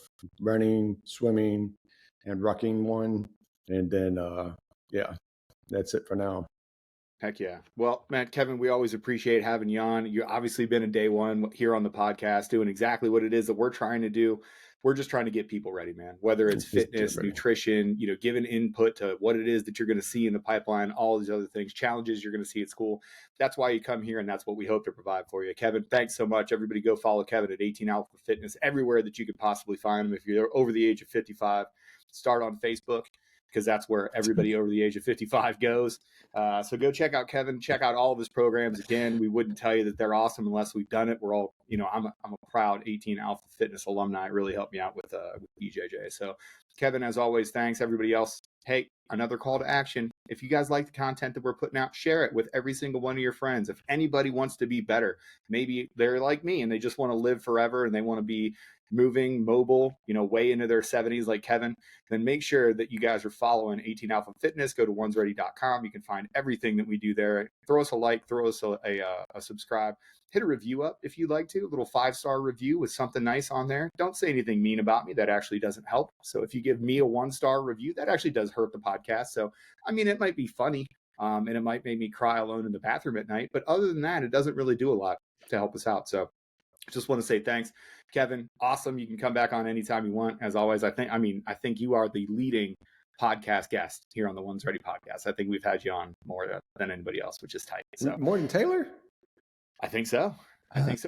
[SPEAKER 4] running, swimming, and rucking one. And then, that's it for now.
[SPEAKER 3] Heck yeah. Well, man, Kevin, we always appreciate having you on. You've obviously been a day one here on the podcast doing exactly what it is that we're trying to do. We're just trying to get people ready, man, whether it's fitness, nutrition, giving input to what it is that you're going to see in the pipeline, all these other things, challenges you're going to see at school. That's why you come here, and that's what we hope to provide for you. Kevin, thanks so much. Everybody go follow Kevin at 18 Alpha Fitness everywhere that you could possibly find him. If you're over the age of 55, start on Facebook, because that's where everybody over the age of 55 goes. So go check out Kevin, check out all of his programs. Again, we wouldn't tell you that they're awesome unless we've done it. We're all, I'm a proud 18 Alpha Fitness alumni. It really helped me out with BJJ. So Kevin, as always, thanks. Everybody else, hey, another call to action. If you guys like the content that we're putting out, share it with every single one of your friends. If anybody wants to be better, maybe they're like me and they just want to live forever and they want to be moving, mobile, way into their 70s like Kevin, then make sure that you guys are following 18 Alpha Fitness. Go to onesready.com. You can find everything that we do there. Throw us a like, throw us a subscribe, hit a review up if you'd like to, a little 5-star review with something nice on there. Don't say anything mean about me. That actually doesn't help. So if you give me a 1-star review, that actually does hurt the podcast. So, it might be funny and it might make me cry alone in the bathroom at night. But other than that, it doesn't really do a lot to help us out. So just want to say thanks. Kevin, awesome. You can come back on anytime you want. As always, I think you are the leading podcast guest here on the One's Ready podcast. I think we've had you on more than anybody else, which is tight. So
[SPEAKER 4] more than Taylor?
[SPEAKER 3] I think so.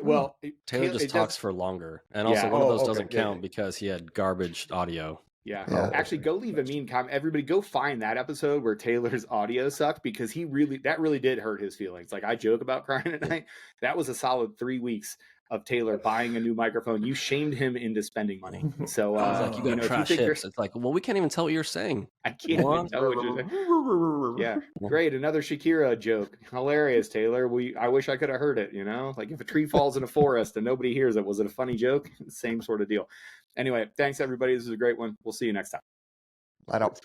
[SPEAKER 3] Well,
[SPEAKER 2] Taylor just talks for longer, and also one of those doesn't count because he had garbage audio.
[SPEAKER 3] Yeah. Actually, go leave a mean comment. Everybody, go find that episode where Taylor's audio sucked, because that really did hurt his feelings. Like, I joke about crying at night. That was a solid 3 weeks of Taylor buying a new microphone. You shamed him into spending money. So
[SPEAKER 2] I was like, you got trash hips. It's like, well, we can't even tell what you're saying.
[SPEAKER 3] I can't even tell what you're saying. Yeah, great. Another Shakira joke. Hilarious, Taylor. I wish I could have heard it, Like if a tree falls in a forest and nobody hears it, was it a funny joke? Same sort of deal. Anyway, thanks everybody. This is a great one. We'll see you next time.
[SPEAKER 5] Light up.